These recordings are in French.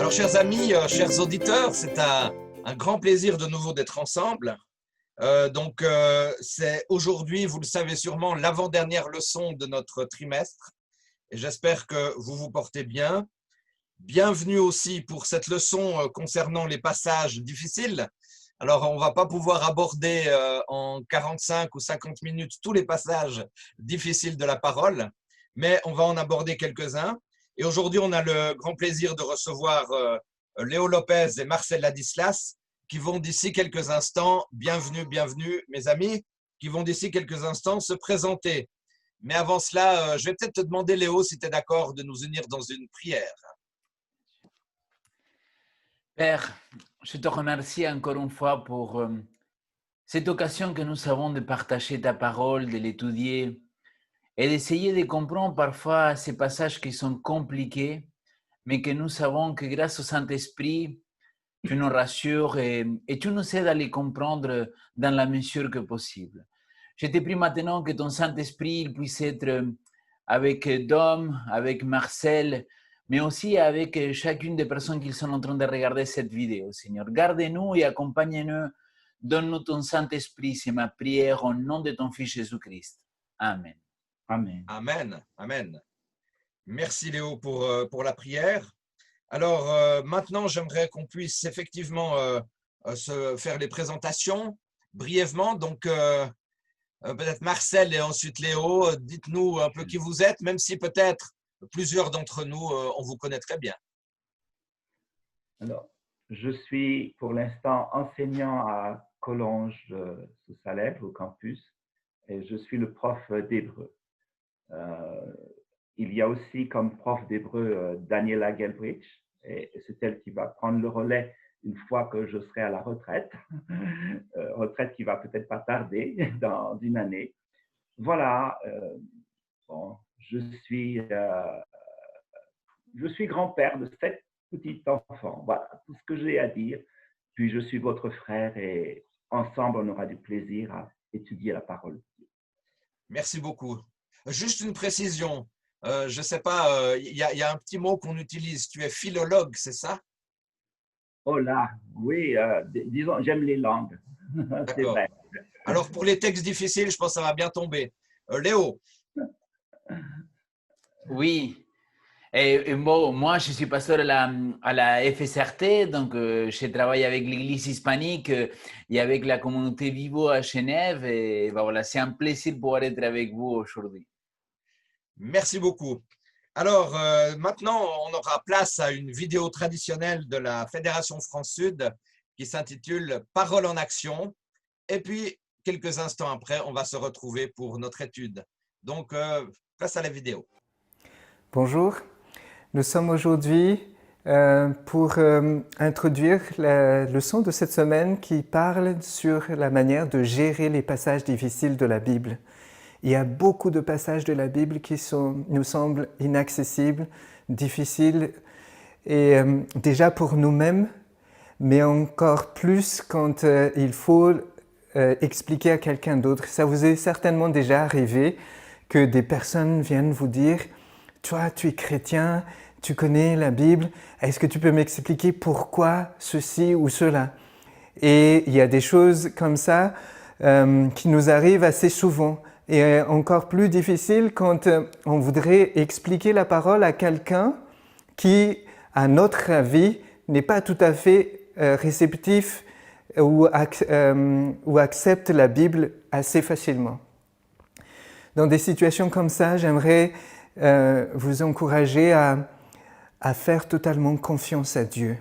Alors, chers amis, chers auditeurs, c'est un grand plaisir de nouveau d'être ensemble. C'est aujourd'hui, vous le savez sûrement, l'avant-dernière leçon de notre trimestre. Et j'espère que vous vous portez bien. Bienvenue aussi pour cette leçon concernant les passages difficiles. Alors, on ne va pas pouvoir aborder en 45 ou 50 minutes tous les passages difficiles de la parole, mais on va en aborder quelques-uns. Et aujourd'hui, on a le grand plaisir de recevoir Léo Lopez et Marcel Ladislas qui vont d'ici quelques instants, bienvenue mes amis, qui vont d'ici quelques instants se présenter. Mais avant cela, je vais peut-être te demander, Léo, si tu es d'accord de nous unir dans une prière. Père, je te remercie encore une fois pour cette occasion que nous avons de partager ta parole, de l'étudier et d'essayer de comprendre parfois ces passages qui sont compliqués, mais que nous savons que grâce au Saint-Esprit, tu nous rassures et tu nous aides à les comprendre dans la mesure que possible. Je te prie maintenant que ton Saint-Esprit il puisse être avec Dom, avec Marcel, mais aussi avec chacune des personnes qui sont en train de regarder cette vidéo, Seigneur. Garde-nous et accompagne-nous. Donne-nous ton Saint-Esprit, c'est ma prière au nom de ton Fils Jésus-Christ. Amen. Amen. Amen. Amen. Merci Léo pour la prière. Alors maintenant, j'aimerais qu'on puisse effectivement se faire les présentations brièvement. Donc, peut-être Marcel et ensuite Léo, dites-nous un peu qui vous êtes, même si peut-être plusieurs d'entre nous, on vous connaît très bien. Alors, je suis pour l'instant enseignant à Collonges sous Salève, au campus, et je suis le prof d'hébreu. Il y a aussi comme prof d'hébreu Daniela Gelbrich, et c'est elle qui va prendre le relais une fois que je serai à la retraite, retraite qui va peut-être pas tarder dans une année. Voilà, bon, je suis grand-père de 7 petits enfants. Voilà tout ce que j'ai à dire. Puis je suis votre frère et ensemble, on aura du plaisir à étudier la parole. Merci beaucoup. Juste une précision. Je ne sais pas, il y a un petit mot qu'on utilise. Tu es philologue, c'est ça? Oh là, oui, disons, j'aime les langues. C'est vrai. Alors, pour les textes difficiles, je pense que ça va bien tomber. Léo? Oui. Et bon, moi, je suis pasteur à la FSRT, donc je travaille avec l'Église hispanique et avec la communauté Vivo à Genève. Et ben voilà, c'est un plaisir de pouvoir être avec vous aujourd'hui. Merci beaucoup. Alors, maintenant, on aura place à une vidéo traditionnelle de la Fédération France-Sud qui s'intitule « Parole en action ». Et puis, quelques instants après, on va se retrouver pour notre étude. Donc, place à la vidéo. Bonjour. Nous sommes aujourd'hui pour introduire la leçon de cette semaine qui parle sur la manière de gérer les passages difficiles de la Bible. Il y a beaucoup de passages de la Bible qui nous semblent inaccessibles, difficiles, et déjà pour nous-mêmes, mais encore plus quand il faut expliquer à quelqu'un d'autre. Ça vous est certainement déjà arrivé que des personnes viennent vous dire « Toi, tu es chrétien, tu connais la Bible, est-ce que tu peux m'expliquer pourquoi ceci ou cela ?» Et il y a des choses comme ça qui nous arrivent assez souvent. Et encore plus difficile quand on voudrait expliquer la parole à quelqu'un qui, à notre avis, n'est pas tout à fait réceptif ou accepte la Bible assez facilement. Dans des situations comme ça, j'aimerais vous encourager à faire totalement confiance à Dieu.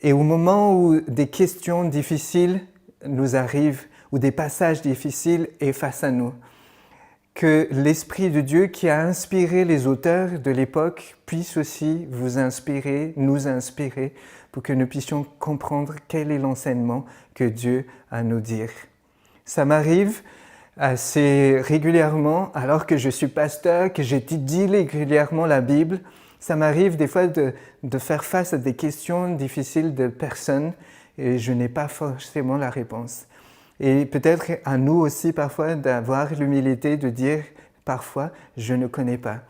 Et au moment où des questions difficiles nous arrivent, ou des passages difficiles est face à nous, que l'Esprit de Dieu qui a inspiré les auteurs de l'époque puisse aussi vous inspirer, nous inspirer, pour que nous puissions comprendre quel est l'enseignement que Dieu a à nous dire. Ça m'arrive assez régulièrement, alors que je suis pasteur, que j'étudie régulièrement la Bible, ça m'arrive des fois de faire face à des questions difficiles de personnes et je n'ai pas forcément la réponse. Et peut-être à nous aussi parfois d'avoir l'humilité de dire parfois « je ne connais pas ».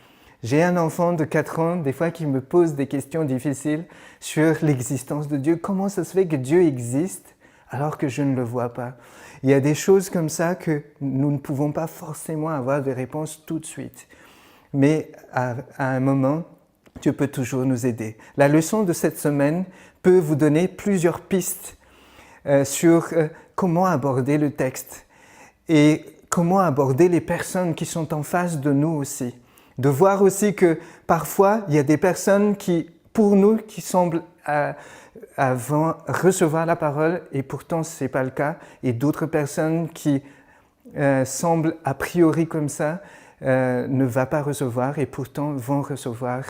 J'ai un enfant de 4 ans, des fois, qui me pose des questions difficiles sur l'existence de Dieu. Comment ça se fait que Dieu existe alors que je ne le vois pas? Il y a des choses comme ça que nous ne pouvons pas forcément avoir des réponses tout de suite. Mais à un moment, Dieu peut toujours nous aider. La leçon de cette semaine peut vous donner plusieurs pistes sur comment aborder le texte et comment aborder les personnes qui sont en face de nous aussi. De voir aussi que parfois, il y a des personnes qui, pour nous, qui semblent avant recevoir la parole et pourtant ce n'est pas le cas, et d'autres personnes qui semblent a priori comme ça, ne va pas recevoir et pourtant vont recevoir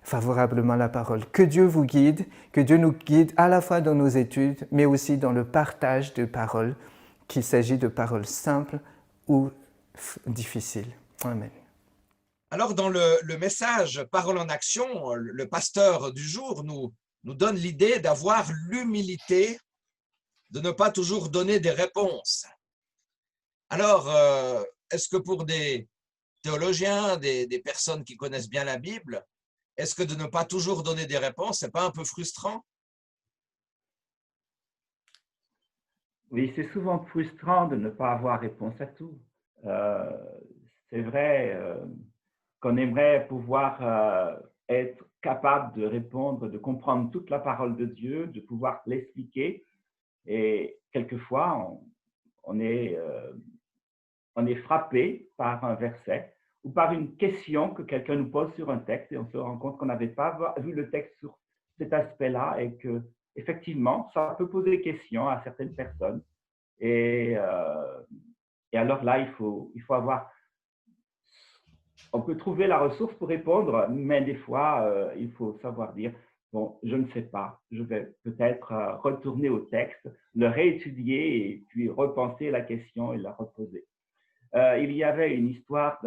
favorablement la parole. Que Dieu vous guide, que Dieu nous guide à la fois dans nos études, mais aussi dans le partage de paroles, qu'il s'agit de paroles simples ou difficiles. Amen. Alors, dans le message « Parole en action », le pasteur du jour nous donne l'idée d'avoir l'humilité de ne pas toujours donner des réponses. Alors, est-ce que pour des théologiens, des personnes qui connaissent bien la Bible, est-ce que de ne pas toujours donner des réponses, ce n'est pas un peu frustrant? Oui, c'est souvent frustrant de ne pas avoir réponse à tout. C'est vrai qu'on aimerait pouvoir être capable de répondre, de comprendre toute la parole de Dieu, de pouvoir l'expliquer. Et quelquefois, on est frappé par un verset ou par une question que quelqu'un nous pose sur un texte et on se rend compte qu'on n'avait pas vu le texte sur cet aspect-là et que effectivement, ça peut poser des questions à certaines personnes. Et alors là, il faut avoir… On peut trouver la ressource pour répondre, mais des fois, il faut savoir dire, bon, je ne sais pas, je vais peut-être retourner au texte, le réétudier et puis repenser la question et la reposer. Il y avait une histoire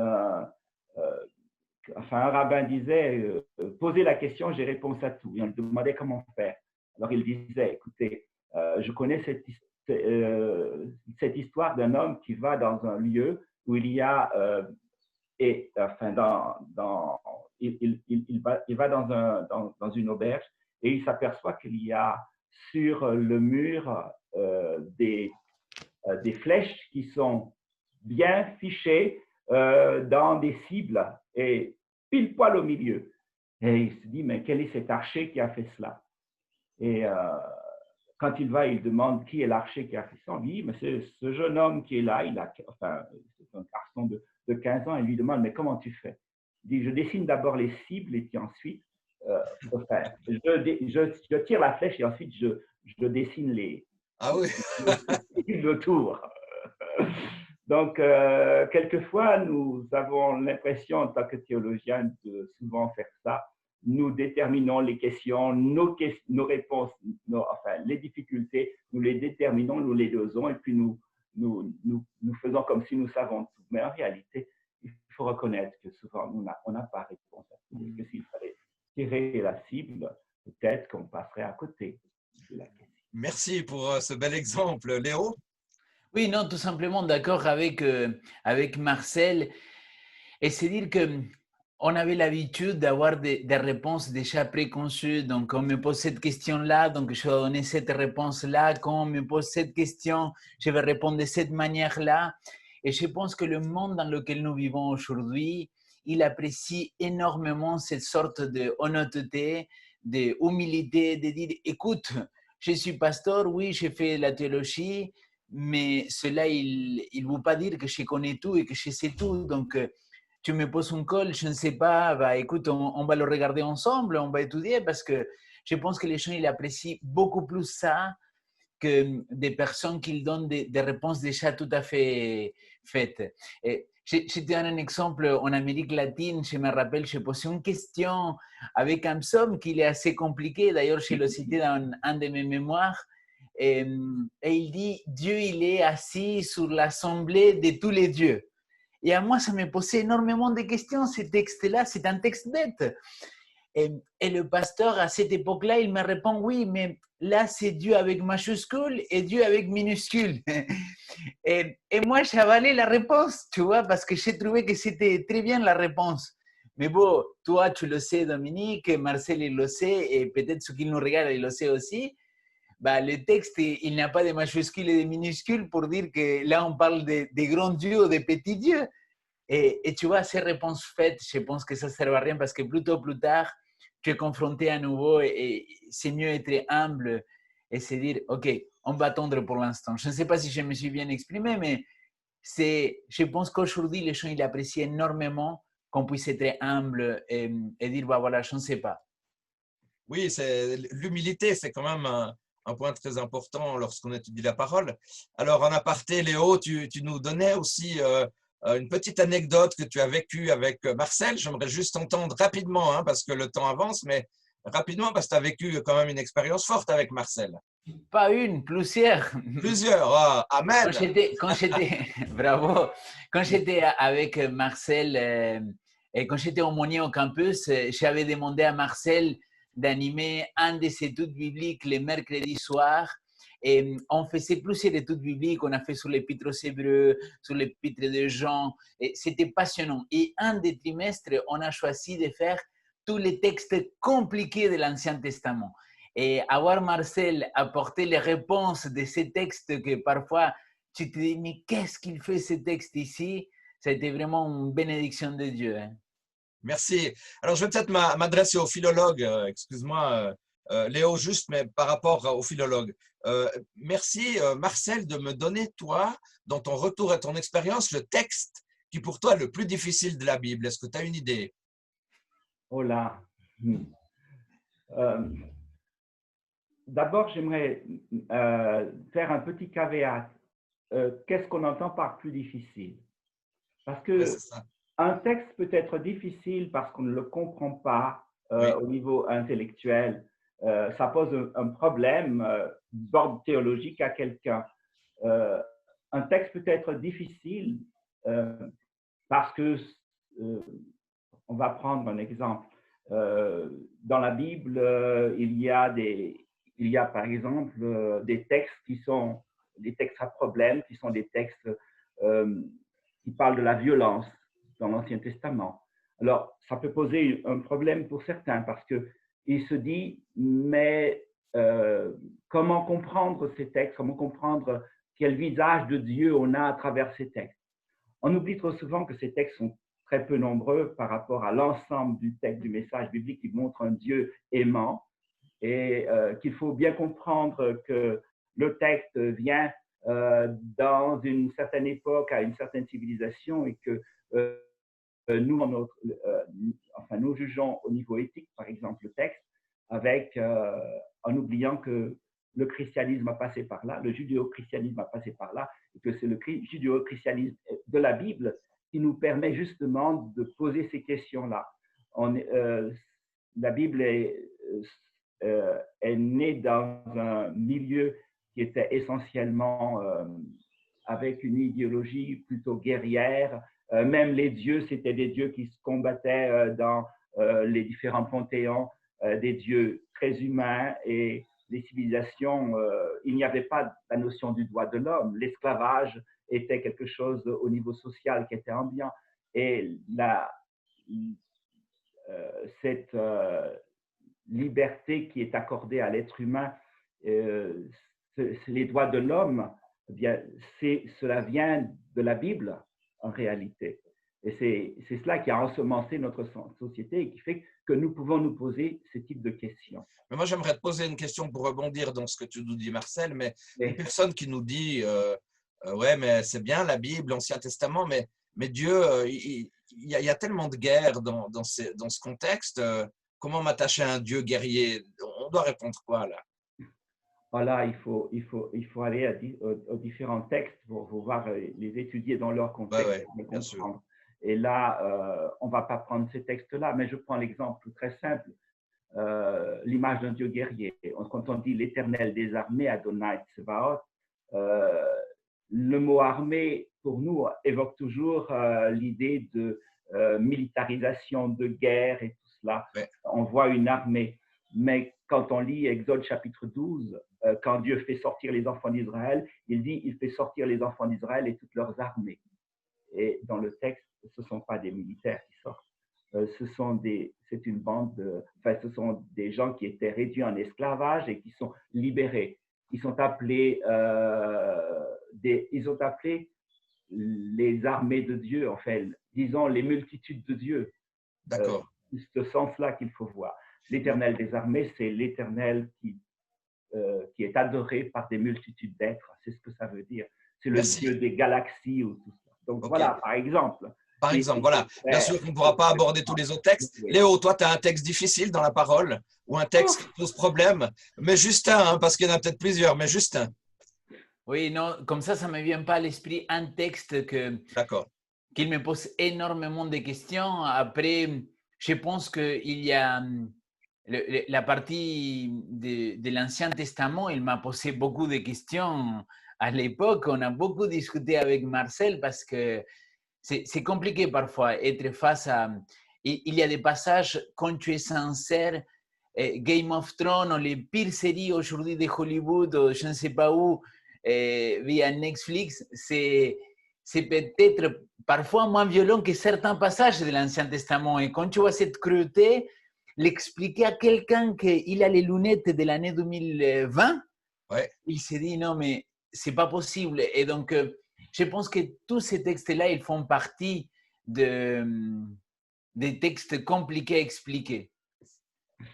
un rabbin disait, posez la question, j'ai réponse à tout. Et on lui demandait comment faire. Alors il disait, écoutez, je connais cette histoire d'un homme qui va dans un lieu où il y a, il va dans une auberge et il s'aperçoit qu'il y a sur le mur des flèches qui sont bien fichées dans des cibles et pile poil au milieu. Et il se dit, mais quel est cet archer qui a fait cela? Et quand il va, il demande qui est l'archer qui a fait ça. Il dit, mais c'est ce jeune homme qui est là, c'est un garçon de 15 ans, et il lui demande, mais comment tu fais? Il dit, je dessine d'abord les cibles et puis ensuite, je tire la flèche et ensuite je dessine les cibles autour. Donc, quelquefois, nous avons l'impression, en tant que théologiens, de souvent faire ça. Nous déterminons les questions, nos réponses, les difficultés, nous les déterminons, nous les dosons, et puis nous faisons comme si nous savons tout. Mais en réalité, il faut reconnaître que souvent, on n'a pas réponse à tout. Et que s'il fallait tirer la cible, peut-être qu'on passerait à côté de la question. Merci pour ce bel exemple, Léo. Oui, non, tout simplement d'accord avec Marcel. Et c'est dire qu'on avait l'habitude d'avoir des réponses déjà préconçues. Donc, on me pose cette question-là, donc je vais donner cette réponse-là. Quand on me pose cette question, je vais répondre de cette manière-là. Et je pense que le monde dans lequel nous vivons aujourd'hui, il apprécie énormément cette sorte de honnêteté, d'humilité, de dire, écoute, je suis pasteur, oui, j'ai fait la théologie, mais cela, il ne veut pas dire que je connais tout et que je sais tout. Donc, tu me poses un call, je ne sais pas, bah, écoute, on va le regarder ensemble, on va étudier, parce que je pense que les gens, ils apprécient beaucoup plus ça que des personnes qui donnent des réponses déjà tout à fait faites. Je te donne un exemple, en Amérique latine, je me rappelle, je posais une question avec un psaume qui est assez compliqué, d'ailleurs, je l'ai cité dans un de mes mémoires, et il dit, Dieu, il est assis sur l'assemblée de tous les dieux. Et à moi, ça me posait énormément de questions, ce texte-là, c'est un texte bête. Et le pasteur, à cette époque-là, il me répond, oui, mais là, c'est Dieu avec majuscule et Dieu avec minuscule. Et moi, j'avalais la réponse, tu vois, parce que j'ai trouvé que c'était très bien la réponse. Mais bon, toi, tu le sais, Dominique, Marcel, il le sait, et peut-être ceux qui nous regardent, ils le savent aussi. Bah, le texte, il n'y a pas de majuscules et de minuscules pour dire que là, on parle de grands dieux ou de petits dieux. Et tu vois, ces réponses faites, je pense que ça ne sert à rien parce que plus tôt ou plus tard, tu es confronté à nouveau et c'est mieux être humble et se dire, OK, on va attendre pour l'instant. Je ne sais pas si je me suis bien exprimé, mais je pense qu'aujourd'hui, les gens, ils apprécient énormément qu'on puisse être humble et dire, bah voilà, je ne sais pas. Oui, l'humilité, c'est quand même un point très important lorsqu'on étudie la parole. Alors, en aparté, Léo, tu nous donnais aussi une petite anecdote que tu as vécue avec Marcel. J'aimerais juste entendre rapidement, hein, parce que le temps avance, mais rapidement, parce que tu as vécu quand même une expérience forte avec Marcel. Pas une, plusieurs. Plusieurs. Amen. Bravo, quand j'étais avec Marcel et quand j'étais aumônier au campus, j'avais demandé à Marcel d'animer un des études bibliques les mercredis soirs. Et on faisait plusieurs études bibliques, on a fait sur l'épître aux Hébreux, sur l'épître de Jean, et c'était passionnant. Et un des trimestres, on a choisi de faire tous les textes compliqués de l'Ancien Testament. Et avoir Marcel apporter les réponses de ces textes que parfois tu te dis, mais qu'est-ce qu'il fait ce texte ici? Ça a été vraiment une bénédiction de Dieu. Hein. Merci. Alors, je vais peut-être m'adresser aux philologues. Excuse-moi, Léo, juste, mais par rapport aux philologues. Merci, Marcel, de me donner, toi, dans ton retour à ton expérience, le texte qui, pour toi, est le plus difficile de la Bible. Est-ce que tu as une idée? Oh là. D'abord, j'aimerais faire un petit caveat. Qu'est-ce qu'on entend par plus difficile? Parce que un texte peut être difficile parce qu'on ne le comprend pas au niveau intellectuel. Ça pose un problème d'ordre théologique à quelqu'un. Un texte peut être difficile parce que, on va prendre un exemple. Dans la Bible, il y a par exemple des textes qui sont des textes à problème, qui sont des textes qui parlent de la violence dans l'Ancien Testament. Alors, ça peut poser un problème pour certains parce qu'il se dit, mais comment comprendre ces textes, comment comprendre quel visage de Dieu on a à travers ces textes? On oublie trop souvent que ces textes sont très peu nombreux par rapport à l'ensemble du texte, du message biblique qui montre un Dieu aimant et qu'il faut bien comprendre que le texte vient dans une certaine époque, à une certaine civilisation et que nous jugeons au niveau éthique, par exemple, le texte, en oubliant que le christianisme a passé par là, le judéo-christianisme a passé par là, et que c'est le judéo-christianisme de la Bible qui nous permet justement de poser ces questions-là. La Bible est née dans un milieu qui était essentiellement avec une idéologie plutôt guerrière. Même les dieux, c'était des dieux qui se combattaient dans les différents panthéons, des dieux très humains et les civilisations, il n'y avait pas la notion du droit de l'homme. L'esclavage était quelque chose au niveau social qui était ambiant. Et cette liberté qui est accordée à l'être humain, les droits de l'homme, cela vient de la Bible en réalité. Et c'est cela qui a ensemencé notre société et qui fait que nous pouvons nous poser ce type de questions. Mais moi, j'aimerais te poser une question pour rebondir dans ce que tu nous dis, Marcel, mais une personne qui nous dit ouais, mais c'est bien la Bible, l'Ancien Testament, mais Dieu, il y a tellement de guerres dans ce contexte. Comment m'attacher à un Dieu guerrier? On doit répondre quoi là? Voilà, il faut aller aux différents textes pour voir les étudier dans leur contexte. Bien sûr. Et là, on ne va pas prendre ces textes-là, mais je prends l'exemple très simple, l'image d'un Dieu guerrier. Quand on dit l'Éternel des armées, Adonai Tsevaot, le mot armée, pour nous, évoque toujours l'idée de militarisation, de guerre et tout cela. On voit une armée. Mais quand on lit Exode chapitre 12, quand Dieu fait sortir les enfants d'Israël, il dit il fait sortir les enfants d'Israël et toutes leurs armées. Et dans le texte, ce ne sont pas des militaires qui sortent. c'est une bande ce sont des gens qui étaient réduits en esclavage et qui sont libérés. Ils sont appelés les armées de Dieu, en fait, disons les multitudes de Dieu. D'accord. C'est ce sens-là qu'il faut voir. L'Éternel des armées, c'est l'Éternel qui est adoré par des multitudes d'êtres. C'est ce que ça veut dire. C'est le Dieu des galaxies ou tout ça. Donc voilà, par exemple. Par exemple, voilà. Bien sûr qu'on ne pourra pas aborder tous les autres textes. Léo, toi, tu as un texte difficile dans la parole ou un texte qui pose problème, mais juste un, parce qu'il y en a peut-être plusieurs, mais juste un. Oui, non, comme ça ne me vient pas à l'esprit un texte qu'il me pose énormément de questions. Après, je pense qu'il y a la partie de l'Ancien Testament, il m'a posé beaucoup de questions à l'époque. On a beaucoup discuté avec Marcel parce que c'est compliqué parfois être face à… Il y a des passages, quand tu es sincère, Game of Thrones, ou les pires séries aujourd'hui de Hollywood, ou je ne sais pas où, via Netflix, c'est peut-être parfois moins violent que certains passages de l'Ancien Testament. Et quand tu vois cette cruauté, l'expliquer à quelqu'un qu'il a les lunettes de l'année 2020, il s'est dit non, mais c'est pas possible. Et donc, je pense que tous ces textes-là, ils font partie des textes compliqués à expliquer.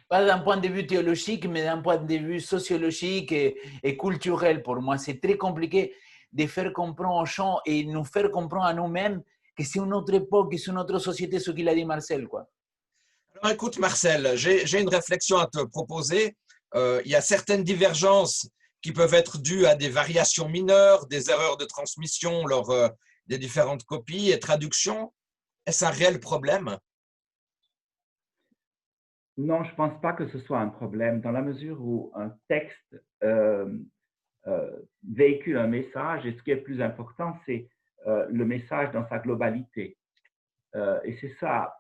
Pas d'un point de vue théologique, mais d'un point de vue sociologique et culturel. Pour moi, c'est très compliqué de faire comprendre aux gens et nous faire comprendre à nous-mêmes que c'est une autre époque, que c'est une autre société, ce qu'il a dit Marcel, quoi. Alors écoute Marcel, j'ai une réflexion à te proposer. Il y a certaines divergences qui peuvent être dues à des variations mineures, des erreurs de transmission lors des différentes copies et traductions. Est-ce un réel problème? Non, je ne pense pas que ce soit un problème, dans la mesure où un texte véhicule un message, et ce qui est plus important, c'est le message dans sa globalité. Et c'est ça.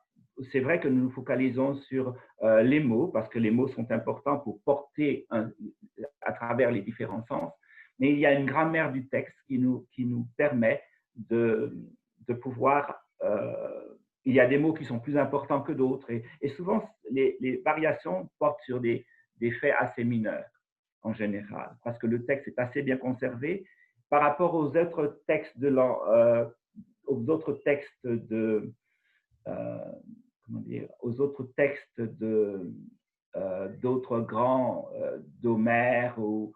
C'est vrai que nous nous focalisons sur les mots, parce que les mots sont importants pour porter à travers les différents sens, mais il y a une grammaire du texte qui nous permet de pouvoir… il y a des mots qui sont plus importants que d'autres, et souvent, les variations portent sur des faits assez mineurs, en général, parce que le texte est assez bien conservé par rapport aux autres textes d'autres grands d'Homère ou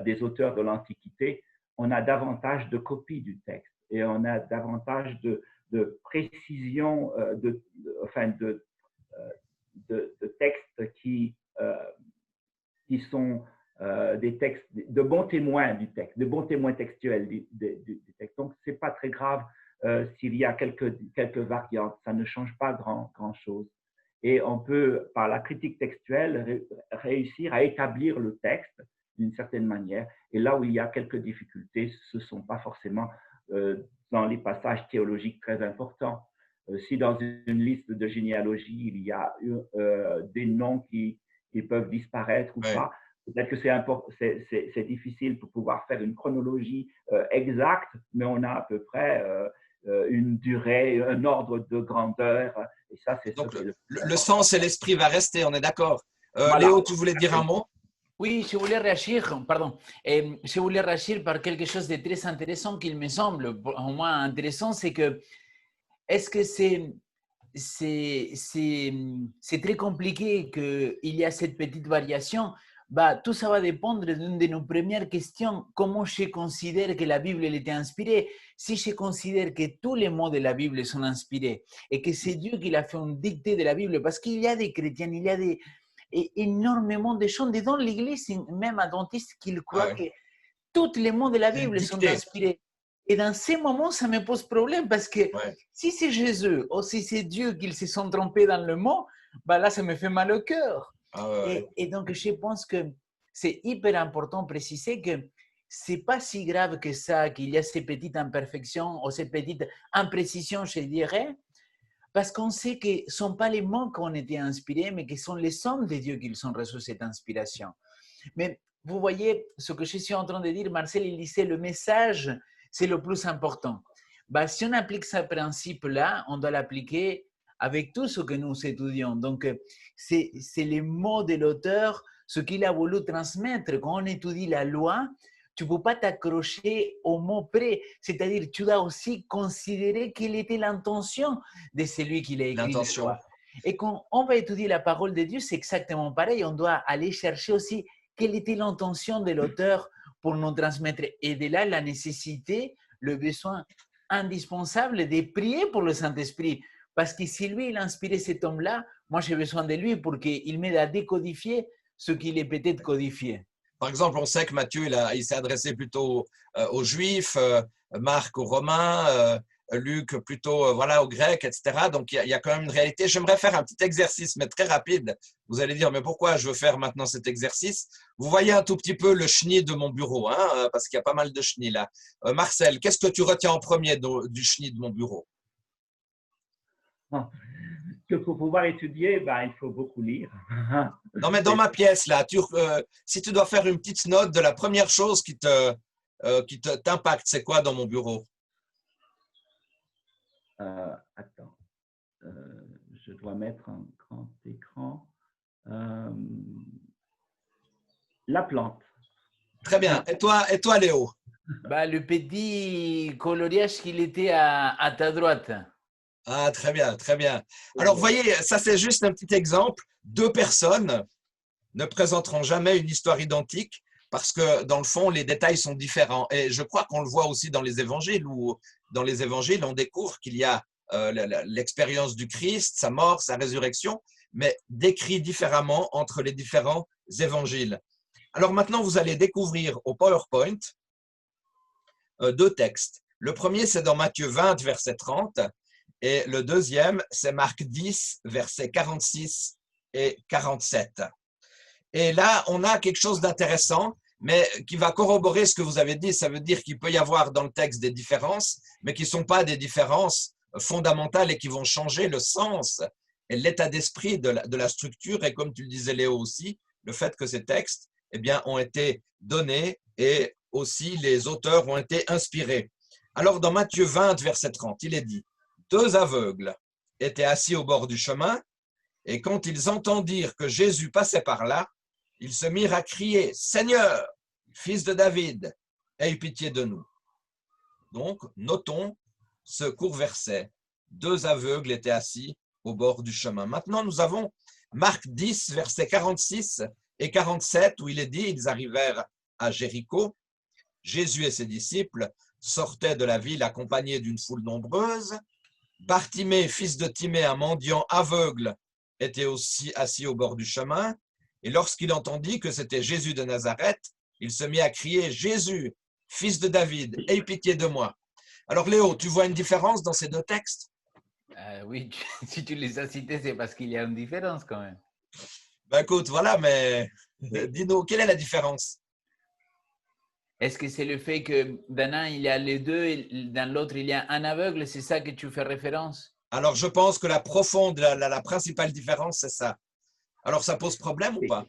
des auteurs de l'Antiquité. On a davantage de copies du texte et on a davantage de précision, de textes qui sont des textes, de bons témoins du texte, de bons témoins textuels du texte. Donc, ce n'est pas très grave s'il y a quelques variantes, ça ne change pas grand-chose. Et on peut, par la critique textuelle, réussir à établir le texte d'une certaine manière. Et là où il y a quelques difficultés, ce ne sont pas forcément dans les passages théologiques très importants. Si dans une liste de généalogie, il y a des noms qui peuvent disparaître ou pas, peut-être que c'est difficile pour pouvoir faire une chronologie exacte, mais on a à peu près une durée, un ordre de grandeur. Et ça, c'est donc le sens et l'esprit va rester, on est d'accord. Voilà. Léo, tu voulais dire un mot? Oui, je voulais réagir, je voulais réagir par quelque chose de très intéressant qu'il me semble, au moins intéressant, c'est que est-ce que c'est très compliqué qu'il y a cette petite variation? Tout ça va dépendre d'une de nos premières questions. Comment je considère que la Bible était inspirée? Si je considère que tous les mots de la Bible sont inspirés et que c'est Dieu qui a fait un dicté de la Bible, parce qu'il y a des chrétiens, il y a énormément de gens dans l'Église, même adventistes, qui croient que tous les mots de la Bible sont inspirés. Et dans ces moments, ça me pose problème parce que si c'est Jésus ou si c'est Dieu qu'ils se sont trompés dans le mot, là, ça me fait mal au cœur. Et donc, je pense que c'est hyper important de préciser que ce n'est pas si grave que ça, qu'il y a ces petites imperfections ou ces petites imprécisions, je dirais, parce qu'on sait que ce ne sont pas les mots qui ont été inspirés, mais que ce sont les hommes de Dieu qui ont reçu cette inspiration. Mais vous voyez, ce que je suis en train de dire, Marcel, il disait, le message, c'est le plus important. Si on applique ce principe-là, on doit l'appliquer avec tout ce que nous étudions. Donc, c'est les mots de l'auteur, ce qu'il a voulu transmettre. Quand on étudie la loi, tu ne peux pas t'accrocher au mot près. C'est-à-dire, tu dois aussi considérer quelle était l'intention de celui qui l'a écrit la loi. Et quand on va étudier la parole de Dieu, c'est exactement pareil. On doit aller chercher aussi quelle était l'intention de l'auteur pour nous transmettre. Et de là, la nécessité, le besoin indispensable de prier pour le Saint-Esprit. Parce que si lui, il a inspiré cet homme-là, moi, j'ai besoin de lui pour qu'il m'aide à décodifier ce qu'il est peut-être codifié. Par exemple, on sait que Matthieu, il s'est adressé plutôt aux Juifs, Marc aux Romains, Luc plutôt voilà, aux Grecs, etc. Donc, il y a quand même une réalité. J'aimerais faire un petit exercice, mais très rapide. Vous allez dire, mais pourquoi je veux faire maintenant cet exercice? Vous voyez un tout petit peu le chenil de mon bureau, hein, parce qu'il y a pas mal de chenilles là. Marcel, qu'est-ce que tu retiens en premier du chenil de mon bureau? Que pour pouvoir étudier, il faut beaucoup lire. Non, mais dans ma pièce, là, si tu dois faire une petite note de la première chose qui t'impacte, c'est quoi dans mon bureau? Attends, je dois mettre un grand écran. La plante. Très bien. Et toi Léo? Le petit coloriage qu'il était à ta droite. Ah, très bien, très bien. Alors, vous voyez, ça c'est juste un petit exemple. Deux personnes ne présenteront jamais une histoire identique parce que, dans le fond, les détails sont différents. Et je crois qu'on le voit aussi dans les évangiles, où dans les évangiles, on découvre qu'il y a l'expérience du Christ, sa mort, sa résurrection, mais décrit différemment entre les différents évangiles. Alors maintenant, vous allez découvrir au PowerPoint deux textes. Le premier, c'est dans Matthieu 20, verset 30. Et le deuxième, c'est Marc 10, versets 46 et 47. Et là, on a quelque chose d'intéressant, mais qui va corroborer ce que vous avez dit. Ça veut dire qu'il peut y avoir dans le texte des différences, mais qui ne sont pas des différences fondamentales et qui vont changer le sens et l'état d'esprit de la structure. Et comme tu le disais, Léo, aussi, le fait que ces textes ont été donnés et aussi les auteurs ont été inspirés. Alors, dans Matthieu 20, verset 30, il est dit: deux aveugles étaient assis au bord du chemin, et quand ils entendirent que Jésus passait par là, ils se mirent à crier: Seigneur, fils de David, aie pitié de nous. Donc, notons ce court verset. Deux aveugles étaient assis au bord du chemin. Maintenant, nous avons Marc 10, versets 46 et 47, où il est dit: ils arrivèrent à Jéricho. Jésus et ses disciples sortaient de la ville accompagnés d'une foule nombreuse. Bartimée, fils de Timée, un mendiant aveugle, était aussi assis au bord du chemin. Et lorsqu'il entendit que c'était Jésus de Nazareth, il se mit à crier: Jésus, fils de David, aie pitié de moi. Alors Léo, tu vois une différence dans ces deux textes? Oui, si tu les as cités, c'est parce qu'il y a une différence quand même. Écoute, voilà, mais dis-nous, quelle est la différence? Est-ce que c'est le fait que dans un, il y a les deux et dans l'autre, il y a un aveugle? C'est ça que tu fais référence? Alors, je pense que la profonde, la principale différence, c'est ça. Alors, ça pose problème ou pas?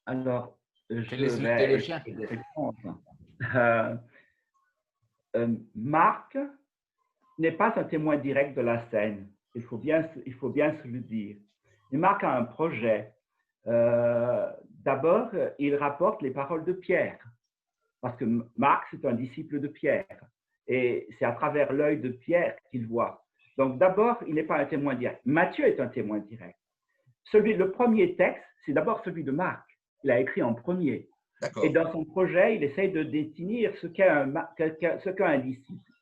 Alors, je vais répondre. Marc n'est pas un témoin direct de la scène. Il faut bien se le dire. Et Marc a un projet. D'abord, il rapporte les paroles de Pierre, parce que Marc, c'est un disciple de Pierre, et c'est à travers l'œil de Pierre qu'il voit. Donc d'abord, il n'est pas un témoin direct. Matthieu est un témoin direct. Le premier texte, c'est d'abord celui de Marc. Il a écrit en premier. Et dans son projet, il essaye de définir ce qu'est un disciple.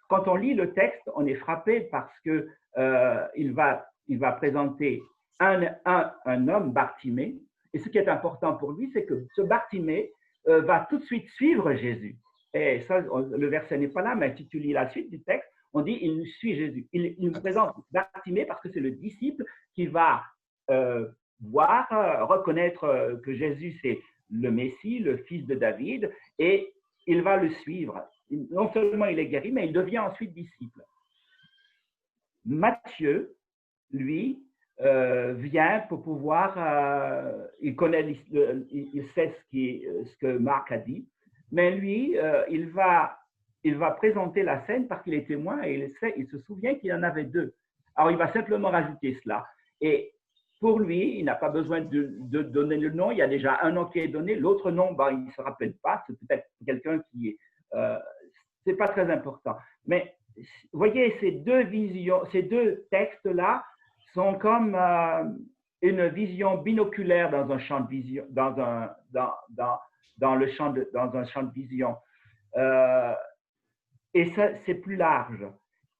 Quand on lit le texte, on est frappé parce que il va présenter un homme, Bartimée, et ce qui est important pour lui, c'est que ce Bartimée va tout de suite suivre Jésus. Et ça, le verset n'est pas là, mais si tu lis la suite du texte, on dit il suit Jésus. Il nous présente Bartimée parce que c'est le disciple qui va reconnaître que Jésus c'est le Messie, le fils de David, et il va le suivre. Non seulement il est guéri, mais il devient ensuite disciple. Matthieu, lui, vient pour pouvoir, il connaît, il sait ce que Marc a dit, mais lui, il va il va présenter la scène parce qu'il est témoin et il se souvient qu'il en avait deux. Alors, il va simplement rajouter cela. Et pour lui, il n'a pas besoin de donner le nom. Il y a déjà un nom qui est donné. L'autre nom, ben, il ne se rappelle pas. C'est peut-être quelqu'un qui est… c'est pas très important. Mais vous voyez, ces deux visions, ces deux textes-là sont comme une vision binoculaire dans un champ de vision, dans un champ de vision. Et ça, c'est plus large.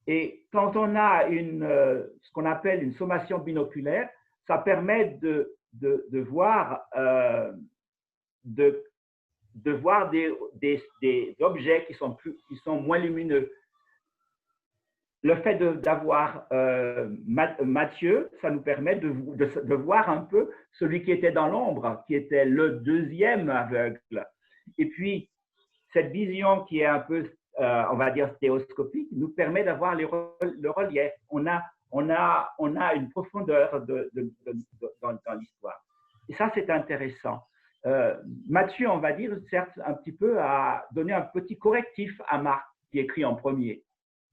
Et quand on a ce qu'on appelle une sommation binoculaire, ça permet de voir, voir des objets qui sont moins lumineux. Le fait d'avoir Matthieu, ça nous permet de voir un peu celui qui était dans l'ombre, qui était le deuxième aveugle. Et puis, cette vision qui est un peu, on va dire, stéréoscopique, nous permet d'avoir le relief. On a une profondeur dans l'histoire. Et ça, c'est intéressant. Matthieu, on va dire, certes, un petit peu a donné un petit correctif à Marc, qui écrit en premier,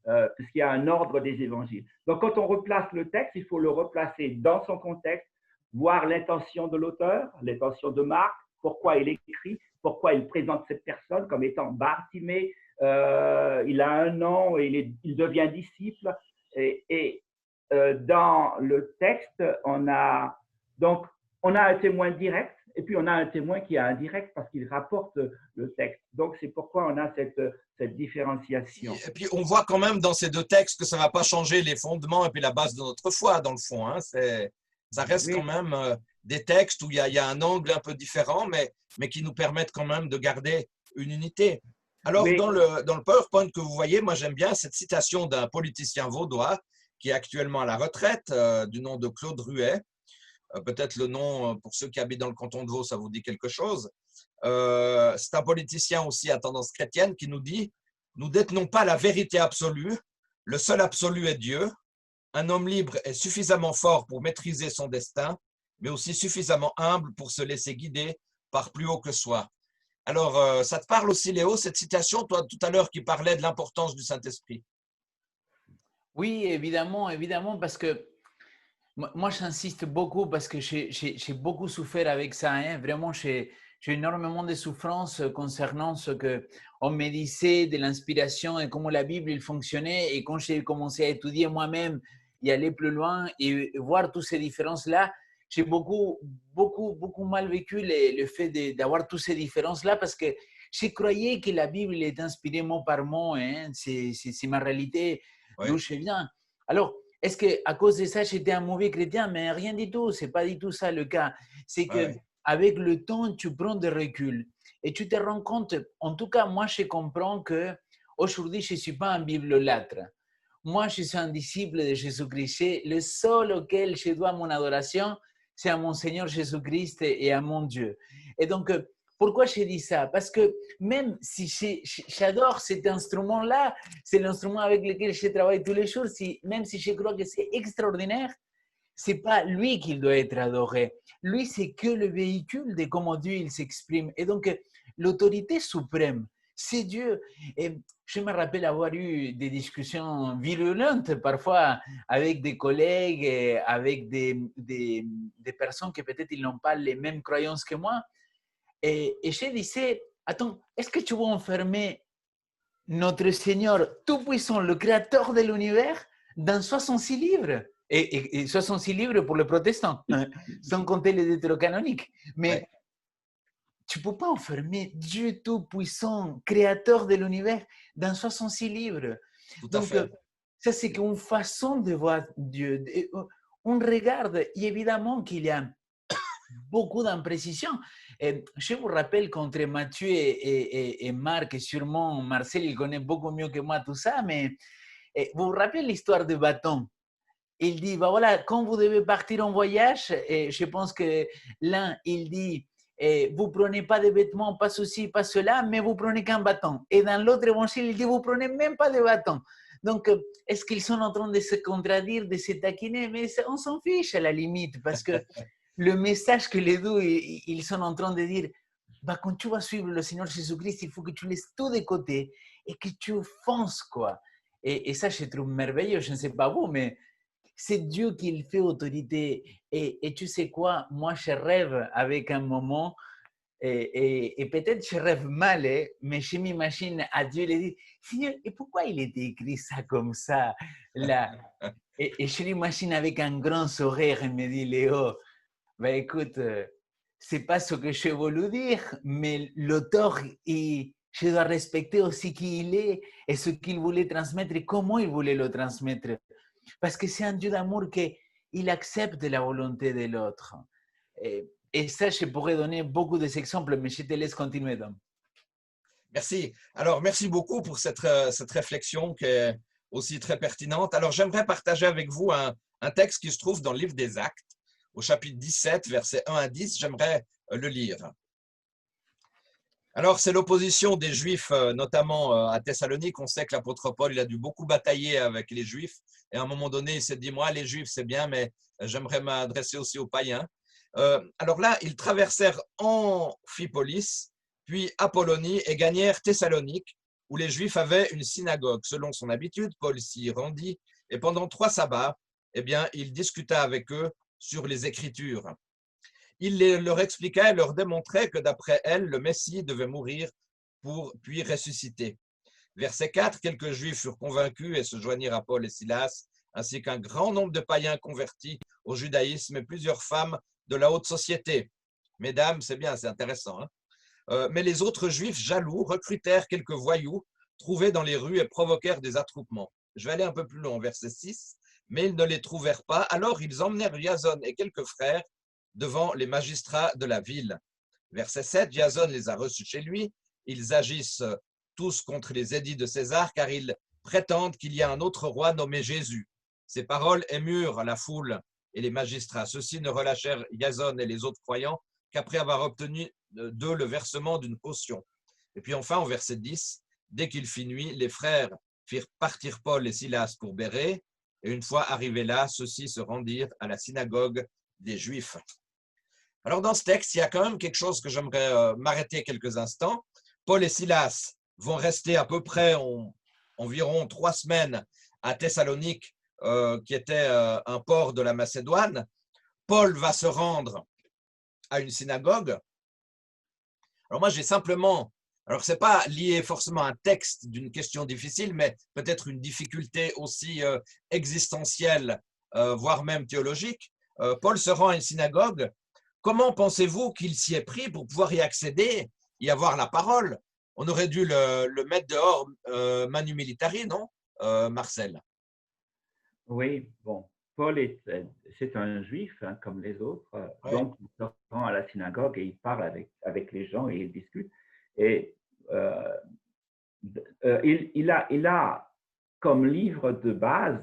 parce qu'il y a un ordre des évangiles. Donc, quand on replace le texte, il faut le replacer dans son contexte, voir l'intention de l'auteur, l'intention de Marc, pourquoi il écrit, pourquoi il présente cette personne comme étant Bartimée, il a un nom, et il devient disciple. Et dans le texte, on a un témoin direct, et puis on a un témoin qui est indirect parce qu'il rapporte le texte. Donc, c'est pourquoi on a cette différenciation. Et puis, on voit quand même dans ces deux textes que ça ne va pas changer les fondements et puis la base de notre foi, dans le fond. Hein. Ça reste quand même des textes où il y a un angle un peu différent, mais qui nous permettent quand même de garder une unité. Alors, dans le PowerPoint que vous voyez, moi, j'aime bien cette citation d'un politicien vaudois qui est actuellement à la retraite, du nom de Claude Ruet. Peut-être le nom, pour ceux qui habitent dans le canton de Vaud, ça vous dit quelque chose. C'est un politicien aussi à tendance chrétienne qui nous dit « Nous détenons pas la vérité absolue, le seul absolu est Dieu. Un homme libre est suffisamment fort pour maîtriser son destin, mais aussi suffisamment humble pour se laisser guider par plus haut que soi. » Alors, ça te parle aussi, Léo, cette citation, toi, tout à l'heure, qui parlait de l'importance du Saint-Esprit? Oui, évidemment, parce que moi, j'insiste beaucoup parce que j'ai beaucoup souffert avec ça. Hein. Vraiment, j'ai énormément de souffrance concernant ce qu'on me disait de l'inspiration et comment la Bible il fonctionnait. Et quand j'ai commencé à étudier moi-même et aller plus loin et voir toutes ces différences-là, j'ai beaucoup mal vécu le fait d'avoir toutes ces différences-là parce que je croyais que la Bible est inspirée mot par mot. Hein. C'est ma réalité d'où je viens. Alors, est-ce qu'à cause de ça, j'étais un mauvais chrétien? Mais rien du tout, ce n'est pas du tout ça le cas. C'est qu'avec le temps, tu prends des reculs et tu te rends compte, en tout cas, moi, je comprends qu'aujourd'hui, je ne suis pas un bibliolâtre. Moi, je suis un disciple de Jésus-Christ. Le seul auquel je dois mon adoration, c'est à mon Seigneur Jésus-Christ et à mon Dieu. Et donc, pourquoi je dis ça? Parce que même si j'adore cet instrument-là, c'est l'instrument avec lequel je travaille tous les jours, même si je crois que c'est extraordinaire, ce n'est pas lui qui doit être adoré. Lui, c'est que le véhicule de comment Dieu il s'exprime. Et donc, l'autorité suprême, c'est Dieu. Et je me rappelle avoir eu des discussions virulentes parfois avec des collègues, avec des personnes qui peut-être ils n'ont pas les mêmes croyances que moi. Et je disais, attends, est-ce que tu veux enfermer notre Seigneur Tout-Puissant, le Créateur de l'univers, dans 66 livres? Et 66 livres pour les protestants, sans compter les deutérocanoniques. Mais tu ne peux pas enfermer Dieu Tout-Puissant, Créateur de l'univers, dans 66 livres. Donc, ça, c'est une façon de voir Dieu. On regarde, et évidemment qu'il y a beaucoup d'imprécisions. Je vous rappelle qu'entre Matthieu et Marc, et sûrement Marcel, il connaît beaucoup mieux que moi tout ça, mais vous vous rappelez l'histoire du bâton? Il dit, bah voilà, quand vous devez partir en voyage, et je pense que l'un, il dit, vous prenez pas de vêtements, pas ceci, pas cela, mais vous prenez qu'un bâton. Et dans l'autre évangile, il dit, vous prenez même pas de bâton. Donc, est-ce qu'ils sont en train de se contradire, de se taquiner? Mais on s'en fiche à la limite, parce que le message que les deux, ils sont en train de dire, bah, quand tu vas suivre le Seigneur Jésus-Christ, il faut que tu laisses tout de côté et que tu fonces, quoi. Et ça, je trouve merveilleux. Je ne sais pas vous, mais c'est Dieu qui le fait autorité. Et tu sais quoi, moi, je rêve avec un moment, et peut-être je rêve mal, hein, mais je m'imagine à Dieu, il dit, Seigneur, et pourquoi il était écrit ça comme ça, là? Et je l'imagine avec un grand sourire, il me dit, Léo, ben écoute, c'est pas ce que je voulais dire, mais l'auteur, je dois respecter aussi qui il est et ce qu'il voulait transmettre et comment il voulait le transmettre. Parce que c'est un Dieu d'amour qu'il accepte la volonté de l'autre. Et ça, je pourrais donner beaucoup d'exemples, mais je te laisse continuer, Dom. Merci. Alors, merci beaucoup pour cette réflexion qui est aussi très pertinente. Alors, j'aimerais partager avec vous un texte qui se trouve dans le livre des Actes, au chapitre 17, versets 1 à 10. J'aimerais le lire. Alors, c'est l'opposition des Juifs, notamment à Thessalonique. On sait que l'apôtre Paul, il a dû beaucoup batailler avec les Juifs. Et à un moment donné, il s'est dit, moi, les Juifs, c'est bien, mais j'aimerais m'adresser aussi aux païens. Alors là, ils traversèrent Amphipolis, puis Apollonie et gagnèrent Thessalonique, où les Juifs avaient une synagogue. Selon son habitude, Paul s'y rendit et pendant 3 sabbats, eh bien, il discuta avec eux sur les Écritures. Il leur expliqua et leur démontrait que d'après elles, le Messie devait mourir puis ressusciter. Verset 4, quelques Juifs furent convaincus et se joignirent à Paul et Silas, ainsi qu'un grand nombre de païens convertis au judaïsme et plusieurs femmes de la haute société. Mesdames, c'est bien, c'est intéressant. Hein? Mais les autres Juifs jaloux recrutèrent quelques voyous trouvés dans les rues et provoquèrent des attroupements. Je vais aller un peu plus loin, verset 6. Mais ils ne les trouvèrent pas. Alors ils emmenèrent Jason et quelques frères devant les magistrats de la ville. Verset 7, Jason les a reçus chez lui. Ils agissent tous contre les édits de César, car ils prétendent qu'il y a un autre roi nommé Jésus. Ces paroles émurent la foule et les magistrats. Ceux-ci ne relâchèrent Jason et les autres croyants qu'après avoir obtenu d'eux le versement d'une caution. Et puis enfin, au verset 10, dès qu'il fit nuit, les frères firent partir Paul et Silas pour Bérée, et une fois arrivés là, ceux-ci se rendirent à la synagogue des Juifs. Alors dans ce texte, il y a quand même quelque chose que j'aimerais m'arrêter quelques instants. Paul et Silas vont rester à peu près environ 3 semaines à Thessalonique, qui était un port de la Macédoine. Paul va se rendre à une synagogue. Alors moi, j'ai simplement, alors ce n'est pas lié forcément à un texte d'une question difficile, mais peut-être une difficulté aussi existentielle, voire même théologique. Paul se rend à une synagogue. Comment pensez-vous qu'il s'y est pris pour pouvoir y accéder, y avoir la parole? On aurait dû le mettre dehors manu militari, non, Marcel? Oui, bon, Paul c'est un juif, hein, comme les autres, Ouais. donc il se rend à la synagogue et il parle avec les gens et il discute. Et il a comme livre de base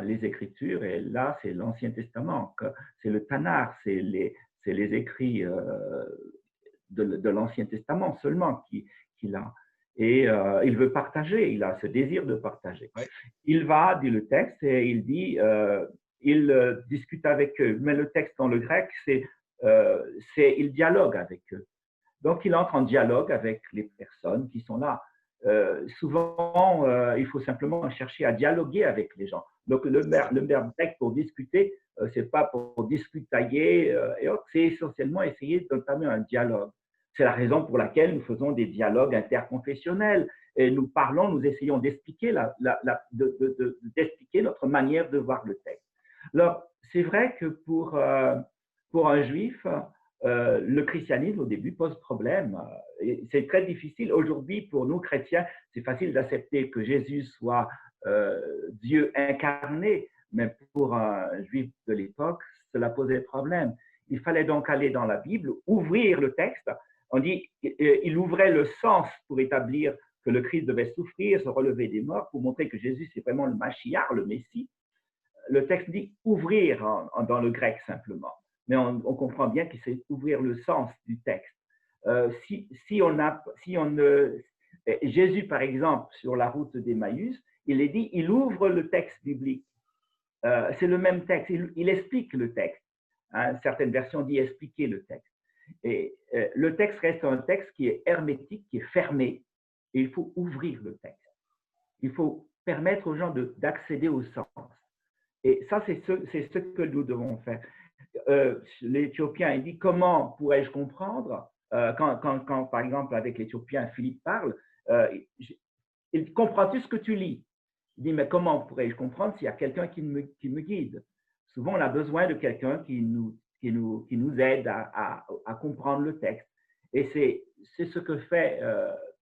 les Écritures, et là c'est l'Ancien Testament, c'est le Tanakh, c'est les écrits de l'Ancien Testament seulement qu'il a. Et il veut partager, il a ce désir de partager. Ouais. Il va, dit le texte, et il dit, il discute avec eux. Mais le texte dans le grec, il dialogue avec eux. Donc, il entre en dialogue avec les personnes qui sont là. Souvent, il faut simplement chercher à dialoguer avec les gens. Donc, le verbe grec pour discuter, c'est pas pour discutailler et autres, c'est essentiellement essayer d'entamer un dialogue. C'est la raison pour laquelle nous faisons des dialogues interconfessionnels et nous parlons, nous essayons d'expliquer d'expliquer notre manière de voir le texte. Alors, c'est vrai que pour un juif, le christianisme au début pose problème. C'est très difficile. Aujourd'hui, pour nous chrétiens, c'est facile d'accepter que Jésus soit Dieu incarné, mais pour un juif de l'époque, cela posait problème. Il fallait donc aller dans la Bible, ouvrir le texte. On dit il ouvrait le sens pour établir que le Christ devait souffrir, se relever des morts, pour montrer que Jésus, c'est vraiment le Mashiach, le Messie. Le texte dit ouvrir dans le grec simplement. Mais on comprend bien que c'est ouvrir le sens du texte. Jésus, par exemple, sur la route d'Emmaüs, il est dit, il ouvre le texte biblique. C'est le même texte, il explique le texte. Hein, certaines versions disent expliquer le texte. Et le texte reste un texte qui est hermétique, qui est fermé, et il faut ouvrir le texte. Il faut permettre aux gens d'accéder au sens. Et ça, c'est ce que nous devons faire. L'Éthiopien, il dit, comment pourrais-je comprendre quand, par exemple, avec l'Éthiopien, Philippe parle, il comprends-tu ce que tu lis? Il dit, mais comment pourrais-je comprendre s'il y a quelqu'un qui me guide? Souvent, on a besoin de quelqu'un qui nous aide à comprendre le texte. Et c'est ce que fait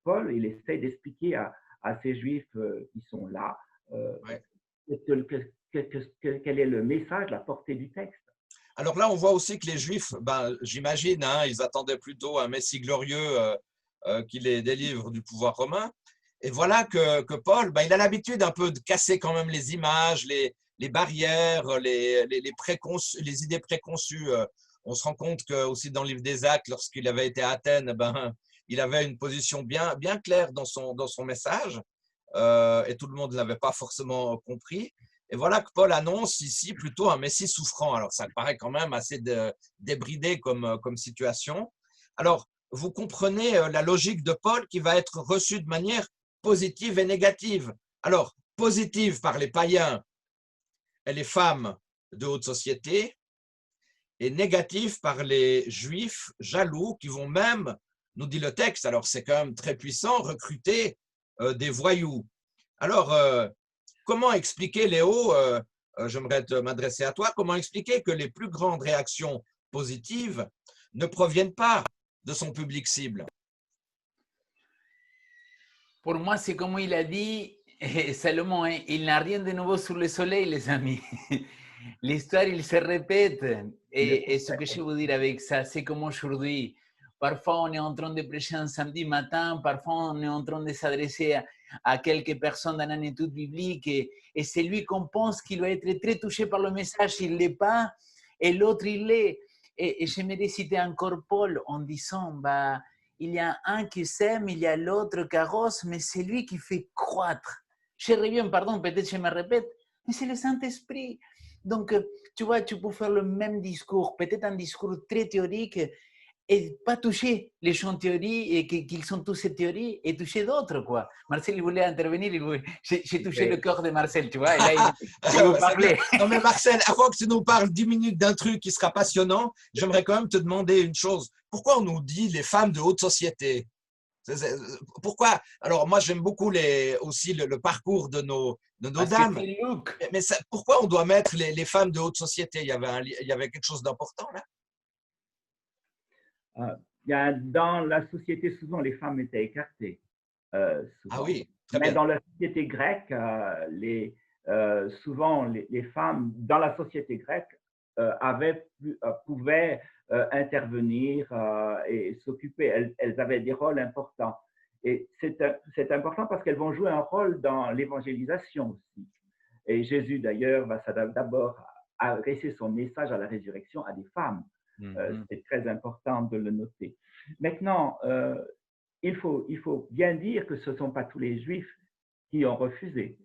Paul. Il essaie d'expliquer à ces Juifs qui sont là quel est le message, la portée du texte. Alors là, on voit aussi que les Juifs, j'imagine, ils attendaient plutôt un Messie glorieux qui les délivre du pouvoir romain. Et voilà que Paul, il a l'habitude un peu de casser quand même les images, les barrières, les idées préconçues. On se rend compte que aussi dans le livre des Actes, lorsqu'il avait été à Athènes, il avait une position bien claire dans son message, et tout le monde ne l'avait pas forcément compris. Et voilà que Paul annonce ici plutôt un Messie souffrant. Alors ça paraît quand même assez débridé comme situation. Alors vous comprenez la logique de Paul qui va être reçue de manière positive et négative. Alors positive par les païens et les femmes de haute société, et négative par les Juifs jaloux qui vont même, nous dit le texte, alors c'est quand même très puissant, recruter des voyous. Alors, comment expliquer, Léo, j'aimerais m'adresser à toi, comment expliquer que les plus grandes réactions positives ne proviennent pas de son public cible? Pour moi, c'est comme il a dit Salomon, hein, il n'a rien de nouveau sous le soleil, les amis. L'histoire, il se répète. Et ce que je veux dire avec ça, c'est comme aujourd'hui. Parfois, on est en train de prêcher un samedi matin, parfois, on est en train de s'adresser à quelques personnes dans une étude biblique, et c'est lui qu'on pense qu'il va être très touché par le message, il ne l'est pas, et l'autre, il l'est. Et j'aimerais citer encore Paul en disant, il y a un qui sème, il y a l'autre qui arrose, mais c'est lui qui fait croître. Je reviens, pardon, peut-être je me répète, mais c'est le Saint-Esprit. Donc, tu vois, tu peux faire le même discours, peut-être un discours très théorique, et pas toucher les gens théorie et qu'ils sont tous ces théories, et toucher d'autres, quoi. Marcel, il voulait intervenir, j'ai touché le cœur de Marcel, tu vois, et là, il vous parlait. Non, mais Marcel, avant que tu nous parles 10 minutes d'un truc qui sera passionnant, j'aimerais quand même te demander une chose. Pourquoi on nous dit les femmes de haute société? Pourquoi? Alors, moi, j'aime beaucoup aussi le parcours de nos dames. Mais pourquoi on doit mettre les femmes de haute société? Il y avait quelque chose d'important là? Dans la société, souvent, les femmes étaient écartées. Ah oui, très bien. Mais dans la société grecque, souvent, les femmes, dans la société grecque, pouvaient intervenir et s'occuper. Elles avaient des rôles importants. Et c'est important parce qu'elles vont jouer un rôle dans l'évangélisation aussi. Et Jésus, d'ailleurs, va d'abord adresser son message à la résurrection à des femmes. C'est très important de le noter. Maintenant, il faut bien dire que ce ne sont pas tous les Juifs qui ont refusé.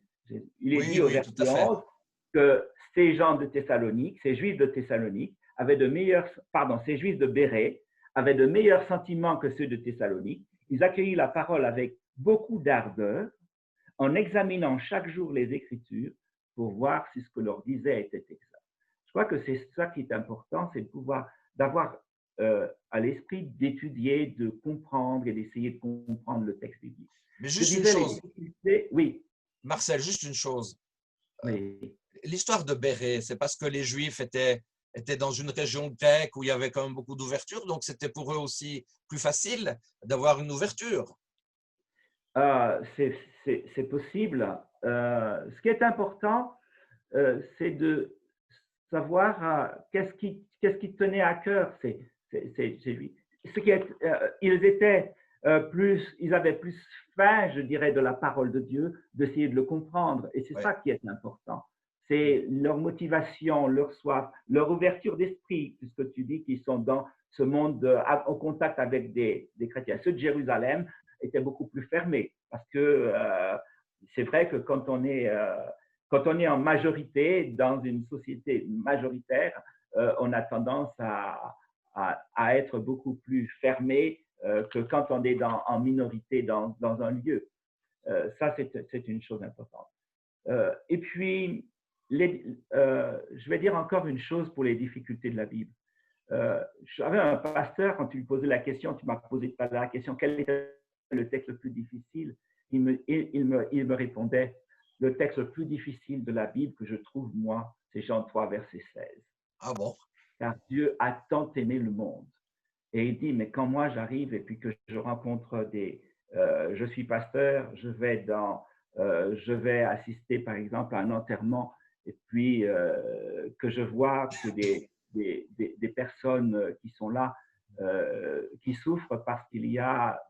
Il est dit au verset 11 que ces gens de Thessalonique, ces Juifs de Thessalonique, ces Juifs de Bérée avaient de meilleurs sentiments que ceux de Thessalonique. Ils accueillirent la parole avec beaucoup d'ardeur, en examinant chaque jour les Écritures pour voir si ce que leur disait était exact. Je crois que c'est ça qui est important, c'est d'avoir à l'esprit d'étudier, de comprendre et d'essayer de comprendre le texte biblique. Mais juste une chose. Oui. Marcel, juste une chose. Oui. L'histoire de Bérée, c'est parce que les Juifs étaient dans une région grecque où il y avait quand même beaucoup d'ouverture, donc c'était pour eux aussi plus facile d'avoir une ouverture. C'est possible. Ce qui est important, c'est de savoir qu'est-ce qui tenait à cœur ces Juifs. Ils avaient plus faim, je dirais, de la parole de Dieu, d'essayer de le comprendre. Et c'est ça qui est important. C'est leur motivation, leur soif, leur ouverture d'esprit, puisque tu dis qu'ils sont dans ce monde en contact avec des chrétiens. Ceux de Jérusalem étaient beaucoup plus fermés, parce que c'est vrai que quand on est en majorité, dans une société majoritaire, on a tendance à à être beaucoup plus fermé que quand on est en minorité dans un lieu. Ça, c'est une chose importante. Et puis, je vais dire encore une chose pour les difficultés de la Bible. J'avais un pasteur, quand tu lui posais la question, tu m'as posé la question, quel était le texte le plus difficile? Il me répondait, le texte le plus difficile de la Bible que je trouve, moi, c'est Jean 3, verset 16. Ah bon? Car Dieu a tant aimé le monde. Et il dit, mais quand moi j'arrive et puis que je rencontre je suis pasteur, je vais assister par exemple à un enterrement et puis que je vois que des personnes qui sont là, qui souffrent parce qu'il y a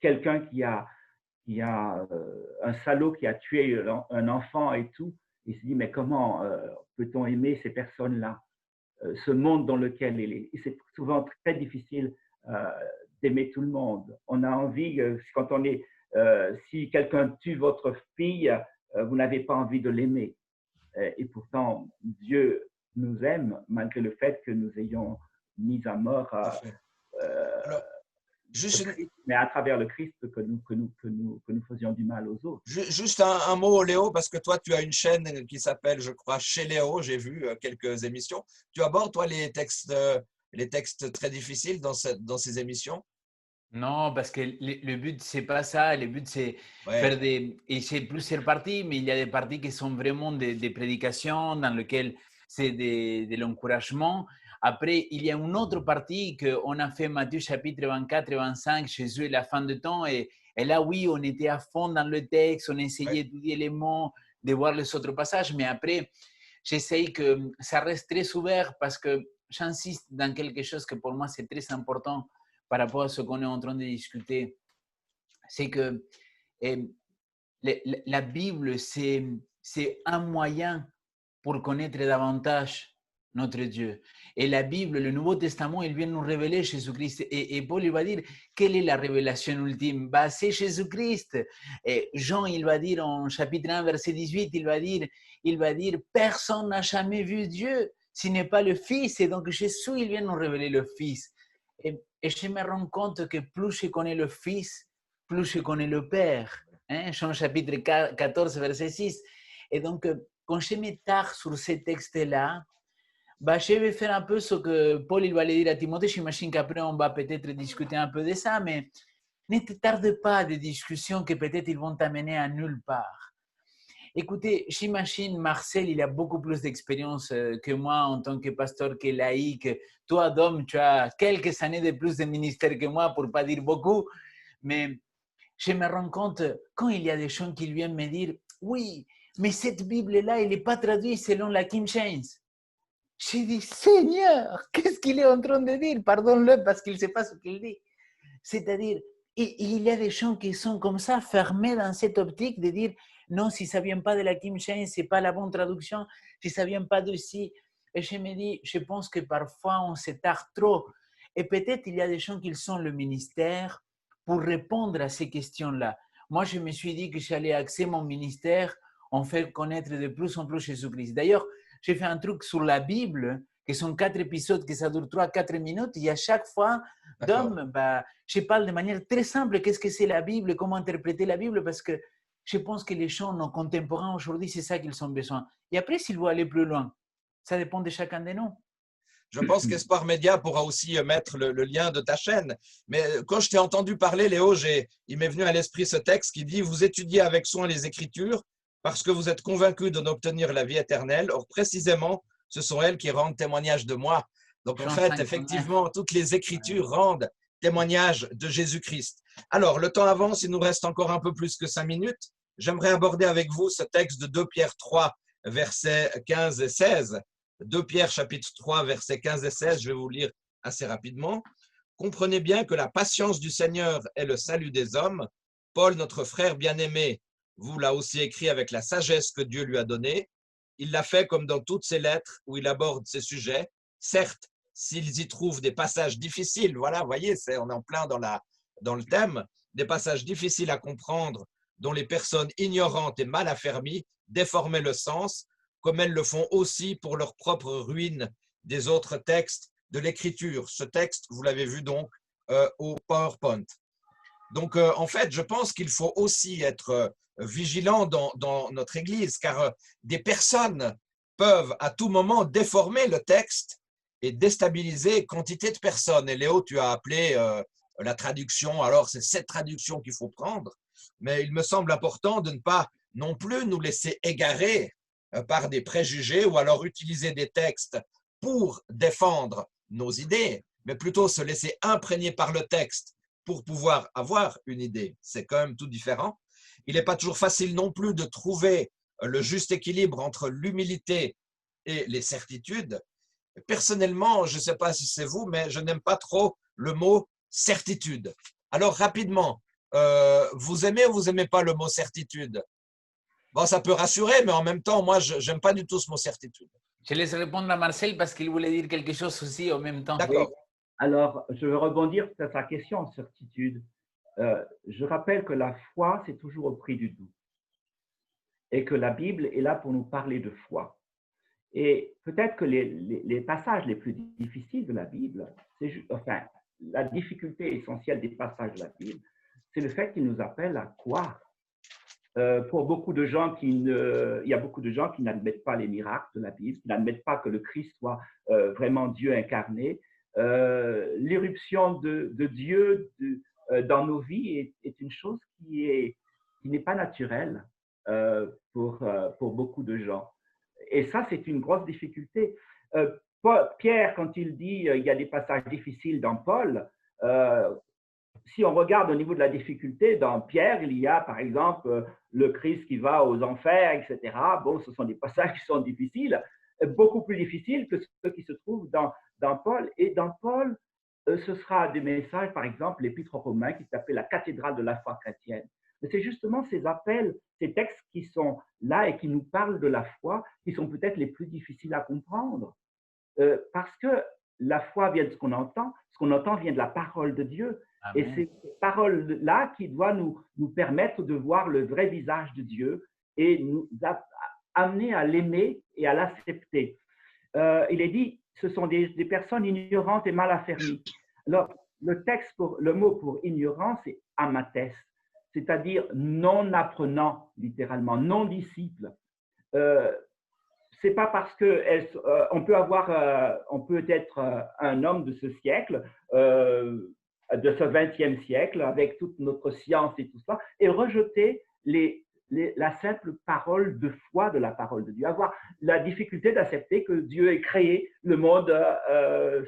quelqu'un qui a un salaud qui a tué un enfant et tout. Il se dit, mais comment peut-on aimer ces personnes-là, ce monde dans lequel il est? Et c'est souvent très difficile d'aimer tout le monde. On a envie, quand on est, si quelqu'un tue votre fille, vous n'avez pas envie de l'aimer. Et pourtant, Dieu nous aime malgré le fait que nous ayons mis à mort Alors, mais à travers le Christ que nous faisions du mal aux autres. Juste un mot, Léo, parce que toi, tu as une chaîne qui s'appelle, je crois, Chez Léo. J'ai vu quelques émissions. Tu abordes, toi, les textes très difficiles dans ces émissions? Non, parce que le but, c'est pas ça. Le but, c'est faire des... Et c'est plusieurs parties, mais il y a des parties qui sont vraiment des prédications dans lesquelles c'est de l'encouragement. Après, il y a une autre partie qu'on a fait Matthieu chapitre 24 et 25, Jésus est la fin de temps. Et là, oui, on était à fond dans le texte, on essayait d'étudier les mots, de voir les autres passages. Mais après, j'essaye que ça reste très ouvert parce que j'insiste dans quelque chose que pour moi, c'est très important par rapport à ce qu'on est en train de discuter. C'est que la Bible, c'est un moyen pour connaître davantage notre Dieu. Et la Bible, le Nouveau Testament, il vient nous révéler Jésus-Christ. Et Paul, il va dire, quelle est la révélation ultime? Bah, c'est Jésus-Christ. Et Jean, il va dire en chapitre 1, verset 18, il va dire, personne n'a jamais vu Dieu, s'il n'est pas le Fils. Et donc Jésus, il vient nous révéler le Fils. Et je me rends compte que plus je connais le Fils, plus je connais le Père. Jean chapitre 14, verset 6. Et donc, quand je m'étare sur ces textes-là, bah, je vais faire un peu ce que Paul il va aller dire à Timothée. J'imagine qu'après, on va peut-être discuter un peu de ça, mais ne te tarde pas des discussions que peut-être ils vont t'amener à nulle part. Écoutez, j'imagine Marcel, il a beaucoup plus d'expérience que moi en tant que pasteur, que laïque. Toi, Dom, tu as quelques années de plus de ministère que moi, pour ne pas dire beaucoup, mais je me rends compte quand il y a des gens qui viennent me dire « Oui, mais cette Bible-là, elle n'est pas traduite selon la King James. » J'ai dit « Seigneur, qu'est-ce qu'il est en train de dire? Pardonne-le parce qu'il ne sait pas ce qu'il dit. » C'est-à-dire, il y a des gens qui sont comme ça, fermés dans cette optique de dire « Non, si ça ne vient pas de la King James, ce n'est pas la bonne traduction. Si ça ne vient pas d'ici. » Et je me dis, je pense que parfois on s'étare trop. Et peut-être il y a des gens qui sont le ministère pour répondre à ces questions-là. Moi, je me suis dit que j'allais axer mon ministère en faire connaître de plus en plus Jésus-Christ. D'ailleurs, j'ai fait un truc sur la Bible, qui sont 4 épisodes, que ça dure 3-4 minutes, et à chaque fois, je parle de manière très simple, qu'est-ce que c'est la Bible, comment interpréter la Bible, parce que je pense que les gens, nos contemporains aujourd'hui, c'est ça qu'ils ont besoin. Et après, s'ils vont aller plus loin, ça dépend de chacun de nous. Je pense qu'Espoir Média pourra aussi mettre le lien de ta chaîne. Mais quand je t'ai entendu parler, Léo, il m'est venu à l'esprit ce texte qui dit « Vous étudiez avec soin les Écritures parce que vous êtes convaincus d'en obtenir la vie éternelle. Or, précisément, ce sont elles qui rendent témoignage de moi. » Donc, en fait, effectivement, toutes les Écritures rendent témoignage de Jésus-Christ. Alors, le temps avance, il nous reste encore un peu plus que 5 minutes. J'aimerais aborder avec vous ce texte de 2 Pierre 3, versets 15 et 16. 2 Pierre chapitre 3, versets 15 et 16, je vais vous lire assez rapidement. « Comprenez bien que la patience du Seigneur est le salut des hommes. Paul, notre frère bien-aimé, vous l'a aussi écrit avec la sagesse que Dieu lui a donnée. Il l'a fait comme dans toutes ses lettres où il aborde ces sujets. Certes, s'ils y trouvent des passages difficiles, voilà, vous voyez, on est en plein dans le thème, des passages difficiles à comprendre dont les personnes ignorantes et mal affermies déformaient le sens, comme elles le font aussi pour leur propre ruine des autres textes de l'écriture. Ce texte, vous l'avez vu donc au PowerPoint. Donc, en fait, je pense qu'il faut aussi être vigilant dans notre Église, car des personnes peuvent à tout moment déformer le texte et déstabiliser quantité de personnes. Et Léo, tu as appelé la traduction, alors c'est cette traduction qu'il faut prendre, mais il me semble important de ne pas non plus nous laisser égarer par des préjugés ou alors utiliser des textes pour défendre nos idées, mais plutôt se laisser imprégner par le texte pour pouvoir avoir une idée. C'est quand même tout différent. Il n'est pas toujours facile non plus de trouver le juste équilibre entre l'humilité et les certitudes. Personnellement, je ne sais pas si c'est vous, mais je n'aime pas trop le mot certitude. Alors, rapidement, vous aimez ou vous n'aimez pas le mot certitude? Bon, ça peut rassurer, mais en même temps, moi, je n'aime pas du tout ce mot certitude. Je laisse répondre à Marcel parce qu'il voulait dire quelque chose aussi en même temps. D'accord. Alors, je veux rebondir sur ta question en certitude. Je rappelle que la foi, c'est toujours au prix du doute. Et que la Bible est là pour nous parler de foi. Et peut-être que les passages les plus difficiles de la Bible, enfin, la difficulté essentielle des passages de la Bible, c'est le fait qu'il nous appelle à croire. Pour beaucoup de gens il y a beaucoup de gens qui n'admettent pas les miracles de la Bible, qui n'admettent pas que le Christ soit vraiment Dieu incarné. L'éruption de Dieu dans nos vies est une chose qui n'est pas naturelle pour beaucoup de gens. Et ça, c'est une grosse difficulté. Pierre, quand il dit il y a des passages difficiles dans Paul, si on regarde au niveau de la difficulté, dans Pierre, il y a par exemple le Christ qui va aux enfers, etc. Bon, ce sont des passages qui sont difficiles, beaucoup plus difficiles que ceux qui se trouvent dans Paul. Et dans Paul, ce sera des messages, par exemple, l'Épître aux Romains qui s'appelle la cathédrale de la foi chrétienne. Mais c'est justement ces appels, ces textes qui sont là et qui nous parlent de la foi, qui sont peut-être les plus difficiles à comprendre. Parce que la foi vient de ce qu'on entend vient de la parole de Dieu. Amen. Et c'est cette parole-là qui doit nous permettre de voir le vrai visage de Dieu et nous amener à l'aimer et à l'accepter. Il est dit, ce sont des personnes ignorantes et mal affermies. Alors, le mot pour ignorant, c'est amathès, c'est-à-dire non apprenant, littéralement, non disciple. C'est pas parce que on peut être un homme de ce siècle, de ce 20e siècle, avec toute notre science et tout ça, et rejeter la simple parole de foi de la parole de Dieu, avoir la difficulté d'accepter que Dieu ait créé le monde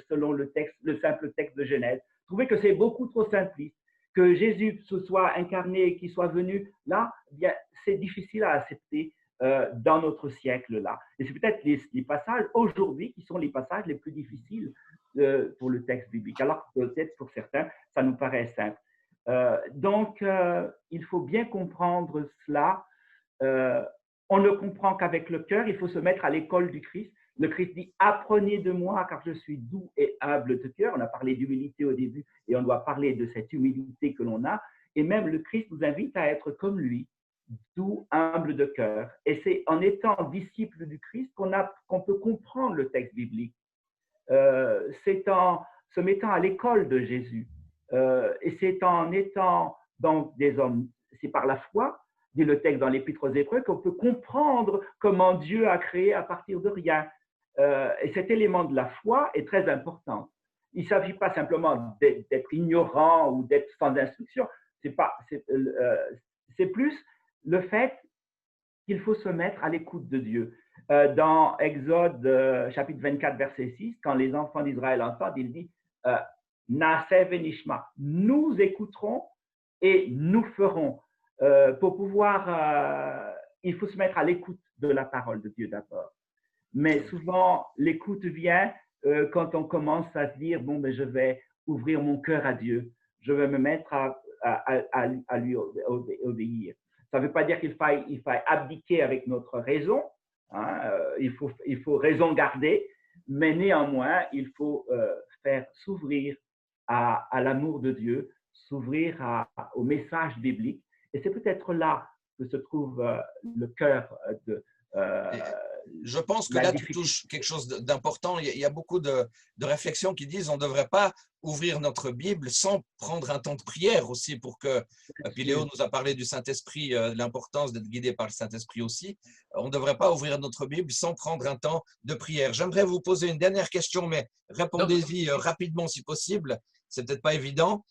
selon le simple texte de Genèse. Trouver que c'est beaucoup trop simpliste, que Jésus se soit incarné, qu'il soit venu là, bien, c'est difficile à accepter dans notre siècle-là. Et c'est peut-être les passages aujourd'hui qui sont les passages les plus difficiles pour le texte biblique, alors que peut-être pour certains, ça nous paraît simple. Donc, il faut bien comprendre cela. On ne comprend qu'avec le cœur, il faut se mettre à l'école du Christ. Le Christ dit « Apprenez de moi, car je suis doux et humble de cœur ». On a parlé d'humilité au début, et on doit parler de cette humilité que l'on a. Et même le Christ nous invite à être comme lui, doux, humble de cœur. Et c'est en étant disciple du Christ qu'on peut comprendre le texte biblique. C'est en se mettant à l'école de Jésus. Et c'est en étant dans des hommes, c'est par la foi, dit le texte dans l'Épître aux Hébreux, qu'on peut comprendre comment Dieu a créé à partir de rien. Et cet élément de la foi est très important. Il ne s'agit pas simplement d'être ignorant ou d'être sans instruction. C'est plus le fait qu'il faut se mettre à l'écoute de Dieu. Dans Exode chapitre 24, verset 6, quand les enfants d'Israël entendent, il dit Naaseh venishma, nous écouterons et nous ferons. Pour pouvoir, il faut se mettre à l'écoute de la parole de Dieu d'abord. Mais souvent, l'écoute vient quand on commence à se dire bon, ben, je vais ouvrir mon cœur à Dieu, je vais me mettre à lui obéir. Ça ne veut pas dire qu'il faille abdiquer avec notre raison, hein, il faut raison garder, mais néanmoins, il faut faire s'ouvrir à l'amour de Dieu, s'ouvrir au message biblique. Et c'est peut-être là que se trouve le cœur Je pense que là, tu touches quelque chose d'important. Il y a beaucoup de réflexions qui disent on ne devrait pas ouvrir notre Bible sans prendre un temps de prière aussi pour que… Puis Léo nous a parlé du Saint-Esprit, l'importance d'être guidé par le Saint-Esprit aussi. On ne devrait pas ouvrir notre Bible sans prendre un temps de prière. J'aimerais vous poser une dernière question, mais répondez-y rapidement si possible. C'est peut-être pas évident.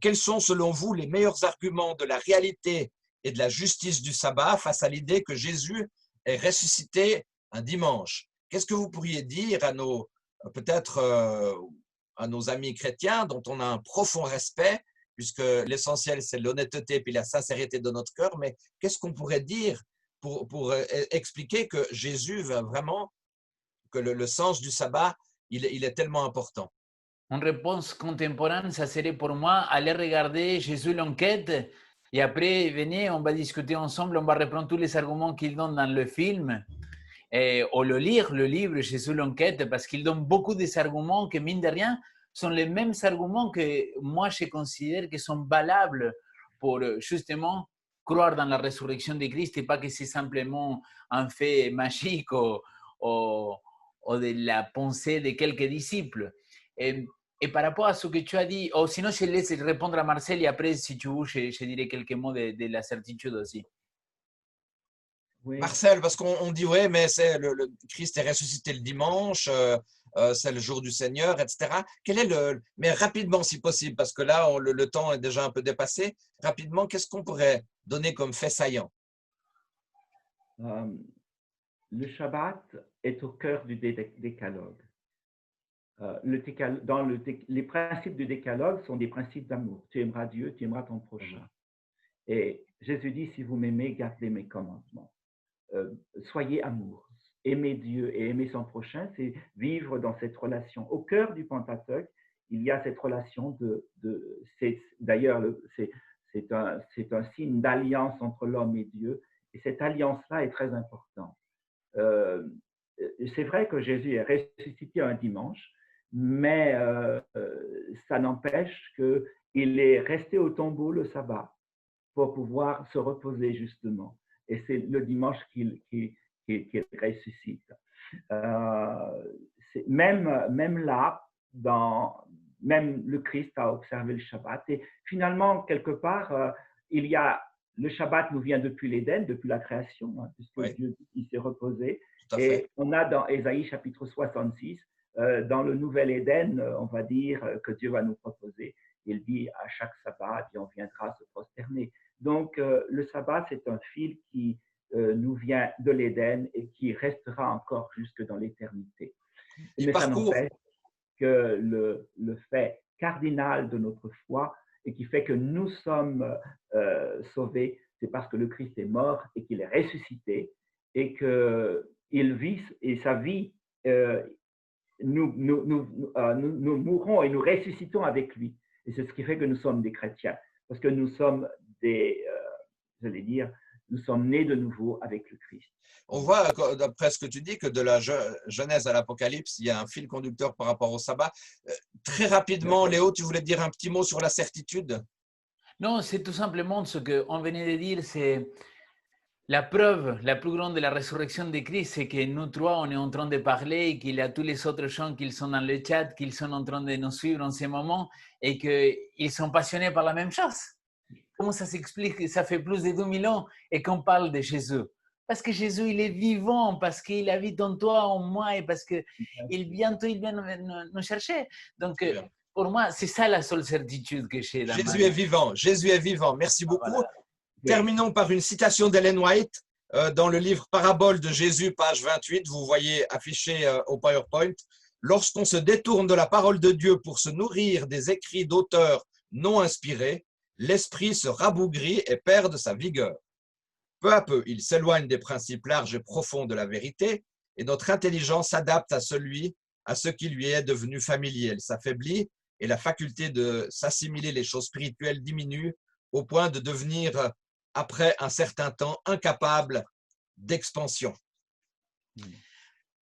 Quels sont, selon vous, les meilleurs arguments de la réalité et de la justice du sabbat face à l'idée que Jésus est ressuscité un dimanche? Qu'est-ce que vous pourriez dire à peut-être à nos amis chrétiens dont on a un profond respect, puisque l'essentiel c'est l'honnêteté puis la sincérité de notre cœur, mais qu'est-ce qu'on pourrait dire pour expliquer que Jésus va vraiment, que le sens du sabbat, il est tellement important? Une réponse contemporaine, ça serait pour moi aller regarder Jésus l'enquête et après venez, on va discuter ensemble, on va reprendre tous les arguments qu'il donne dans le film ou le lire, le livre Jésus l'enquête, parce qu'il donne beaucoup d'arguments que, mine de rien, sont les mêmes arguments que moi je considère que sont valables pour justement croire dans la résurrection de Christ et pas que c'est simplement un fait magique ou de la pensée de quelques disciples. Et par rapport à ce que tu as dit, ou sinon je laisse répondre à Marcel et après, si tu veux, je dirai quelques mots de la certitude aussi. Oui. Marcel, parce qu'on dit, oui, mais c'est le Christ est ressuscité le dimanche, c'est le jour du Seigneur, etc. Quel est mais rapidement, si possible, parce que là, le temps est déjà un peu dépassé. Rapidement, qu'est-ce qu'on pourrait donner comme fait saillant? Le Shabbat est au cœur du décalogue. Les principes du décalogue sont des principes d'amour. Tu aimeras Dieu, tu aimeras ton prochain. Et Jésus dit, si vous m'aimez, gardez mes commandements. Soyez amour. Aimer Dieu et aimer son prochain, c'est vivre dans cette relation. Au cœur du Pentateuque, il y a cette relation d'ailleurs, c'est un signe d'alliance entre l'homme et Dieu. Et cette alliance-là est très importante. C'est vrai que Jésus est ressuscité un dimanche, mais ça n'empêche qu'il est resté au tombeau le sabbat pour pouvoir se reposer justement. Et c'est le dimanche qu'il ressuscite. Même là, même le Christ a observé le Shabbat. Et finalement, quelque part, le Shabbat nous vient depuis l'Éden, depuis la création, hein, puisque Dieu il s'est reposé. Et on a dans Ésaïe chapitre 66, dans le nouvel Éden, on va dire que Dieu va nous proposer. Il dit à chaque sabbat, on viendra se prosterner. Donc, le sabbat, c'est un fil qui nous vient de l'Éden et qui restera encore jusque dans l'éternité. Mais ça n'empêche que le fait cardinal de notre foi et qui fait que nous sommes sauvés, c'est parce que le Christ est mort et qu'il est ressuscité et qu'il vit et sa vie, nous mourrons et nous ressuscitons avec lui. Et c'est ce qui fait que nous sommes des chrétiens. Parce que nous sommes nous sommes nés de nouveau avec le Christ. On voit, d'après ce que tu dis, que de la Genèse à l'Apocalypse, il y a un fil conducteur par rapport au sabbat. Très rapidement, Léo, tu voulais dire un petit mot sur la certitude? Non, c'est tout simplement ce qu'on venait de dire, c'est la preuve la plus grande de la résurrection de Christ, c'est que nous trois, on est en train de parler et qu'il y a tous les autres gens qui sont dans le chat, qui sont en train de nous suivre en ce moment et qu'ils sont passionnés par la même chose. Comment ça s'explique que ça fait plus de 2000 ans et qu'on parle de Jésus? Parce que Jésus, il est vivant, parce qu'il habite en toi, en moi, et parce qu'il vient nous chercher. Donc, pour moi, c'est ça la seule certitude que j'ai. Jésus est vivant, Jésus est vivant. Merci beaucoup. Voilà. Terminons par une citation d'Ellen White dans le livre Parabole de Jésus, page 28. Vous voyez affiché au PowerPoint. Lorsqu'on se détourne de la parole de Dieu pour se nourrir des écrits d'auteurs non inspirés, l'esprit se rabougrit et perd de sa vigueur. Peu à peu, il s'éloigne des principes larges et profonds de la vérité et notre intelligence s'adapte à ce qui lui est devenu familier. Elle s'affaiblit et la faculté de s'assimiler les choses spirituelles diminue au point de devenir, après un certain temps, incapable d'expansion.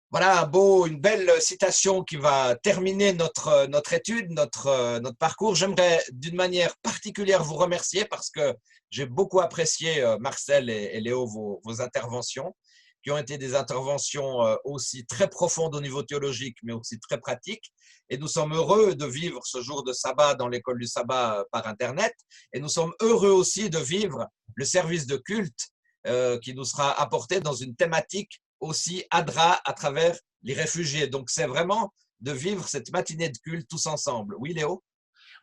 Voilà une belle citation qui va terminer notre étude, notre parcours. J'aimerais d'une manière particulière vous remercier parce que j'ai beaucoup apprécié, Marcel et Léo, vos interventions. qui ont été des interventions aussi très profondes au niveau théologique, mais aussi très pratiques. Et nous sommes heureux de vivre ce jour de sabbat dans l'école du sabbat par Internet. Et nous sommes heureux aussi de vivre le service de culte qui nous sera apporté dans une thématique aussi ADRA à travers les réfugiés. Donc, c'est vraiment de vivre cette matinée de culte tous ensemble. Oui, Léo?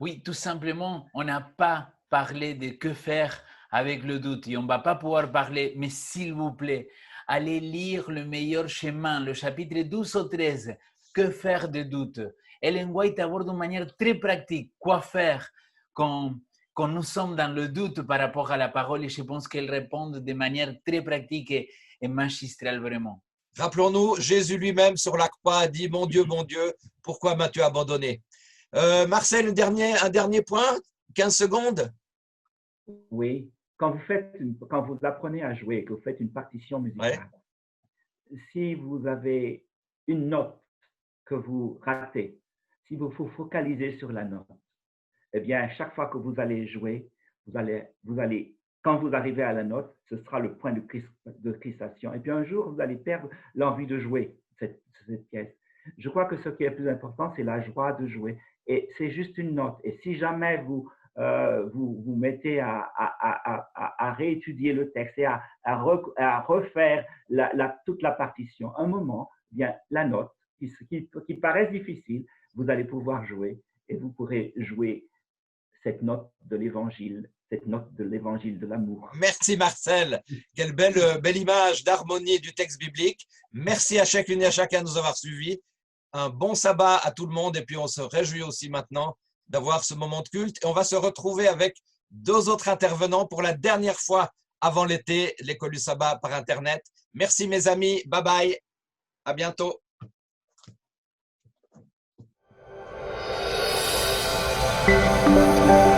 Oui, tout simplement, on n'a pas parlé de que faire avec le doute et on ne va pas pouvoir parler, mais s'il vous plaît, allez lire le meilleur chemin, le chapitre 12 au 13, que faire de doute. Ellen White aborde d'une manière très pratique quoi faire quand nous sommes dans le doute par rapport à la parole et je pense qu'elle répond de manière très pratique et magistrale vraiment. Rappelons-nous, Jésus lui-même sur la croix a dit « Mon Dieu, pourquoi m'as-tu abandonné ?» Marcel, un dernier point, 15 secondes. Oui, quand vous apprenez à jouer, que vous faites une partition musicale, si vous avez une note que vous ratez, si vous vous focalisez sur la note, eh bien, chaque fois que vous allez jouer, vous allez, quand vous arrivez à la note, ce sera le point de crispation. Et puis un jour, vous allez perdre l'envie de jouer cette pièce. Je crois que ce qui est le plus important, c'est la joie de jouer. Et c'est juste une note. Et si jamais vous vous mettez à réétudier le texte et à refaire toute la partition, un moment, bien, la note qui paraît difficile, vous allez pouvoir jouer et vous pourrez jouer cette note de l'évangile de l'amour. Merci Marcel, quelle belle image d'harmonie du texte biblique. Merci à chacune et à chacun de nous avoir suivis. Un bon sabbat à tout le monde et puis on se réjouit aussi maintenant d'avoir ce moment de culte. Et on va se retrouver avec 2 autres intervenants pour la dernière fois avant l'été, l'école du sabbat par Internet. Merci mes amis, bye bye, à bientôt. Thank you.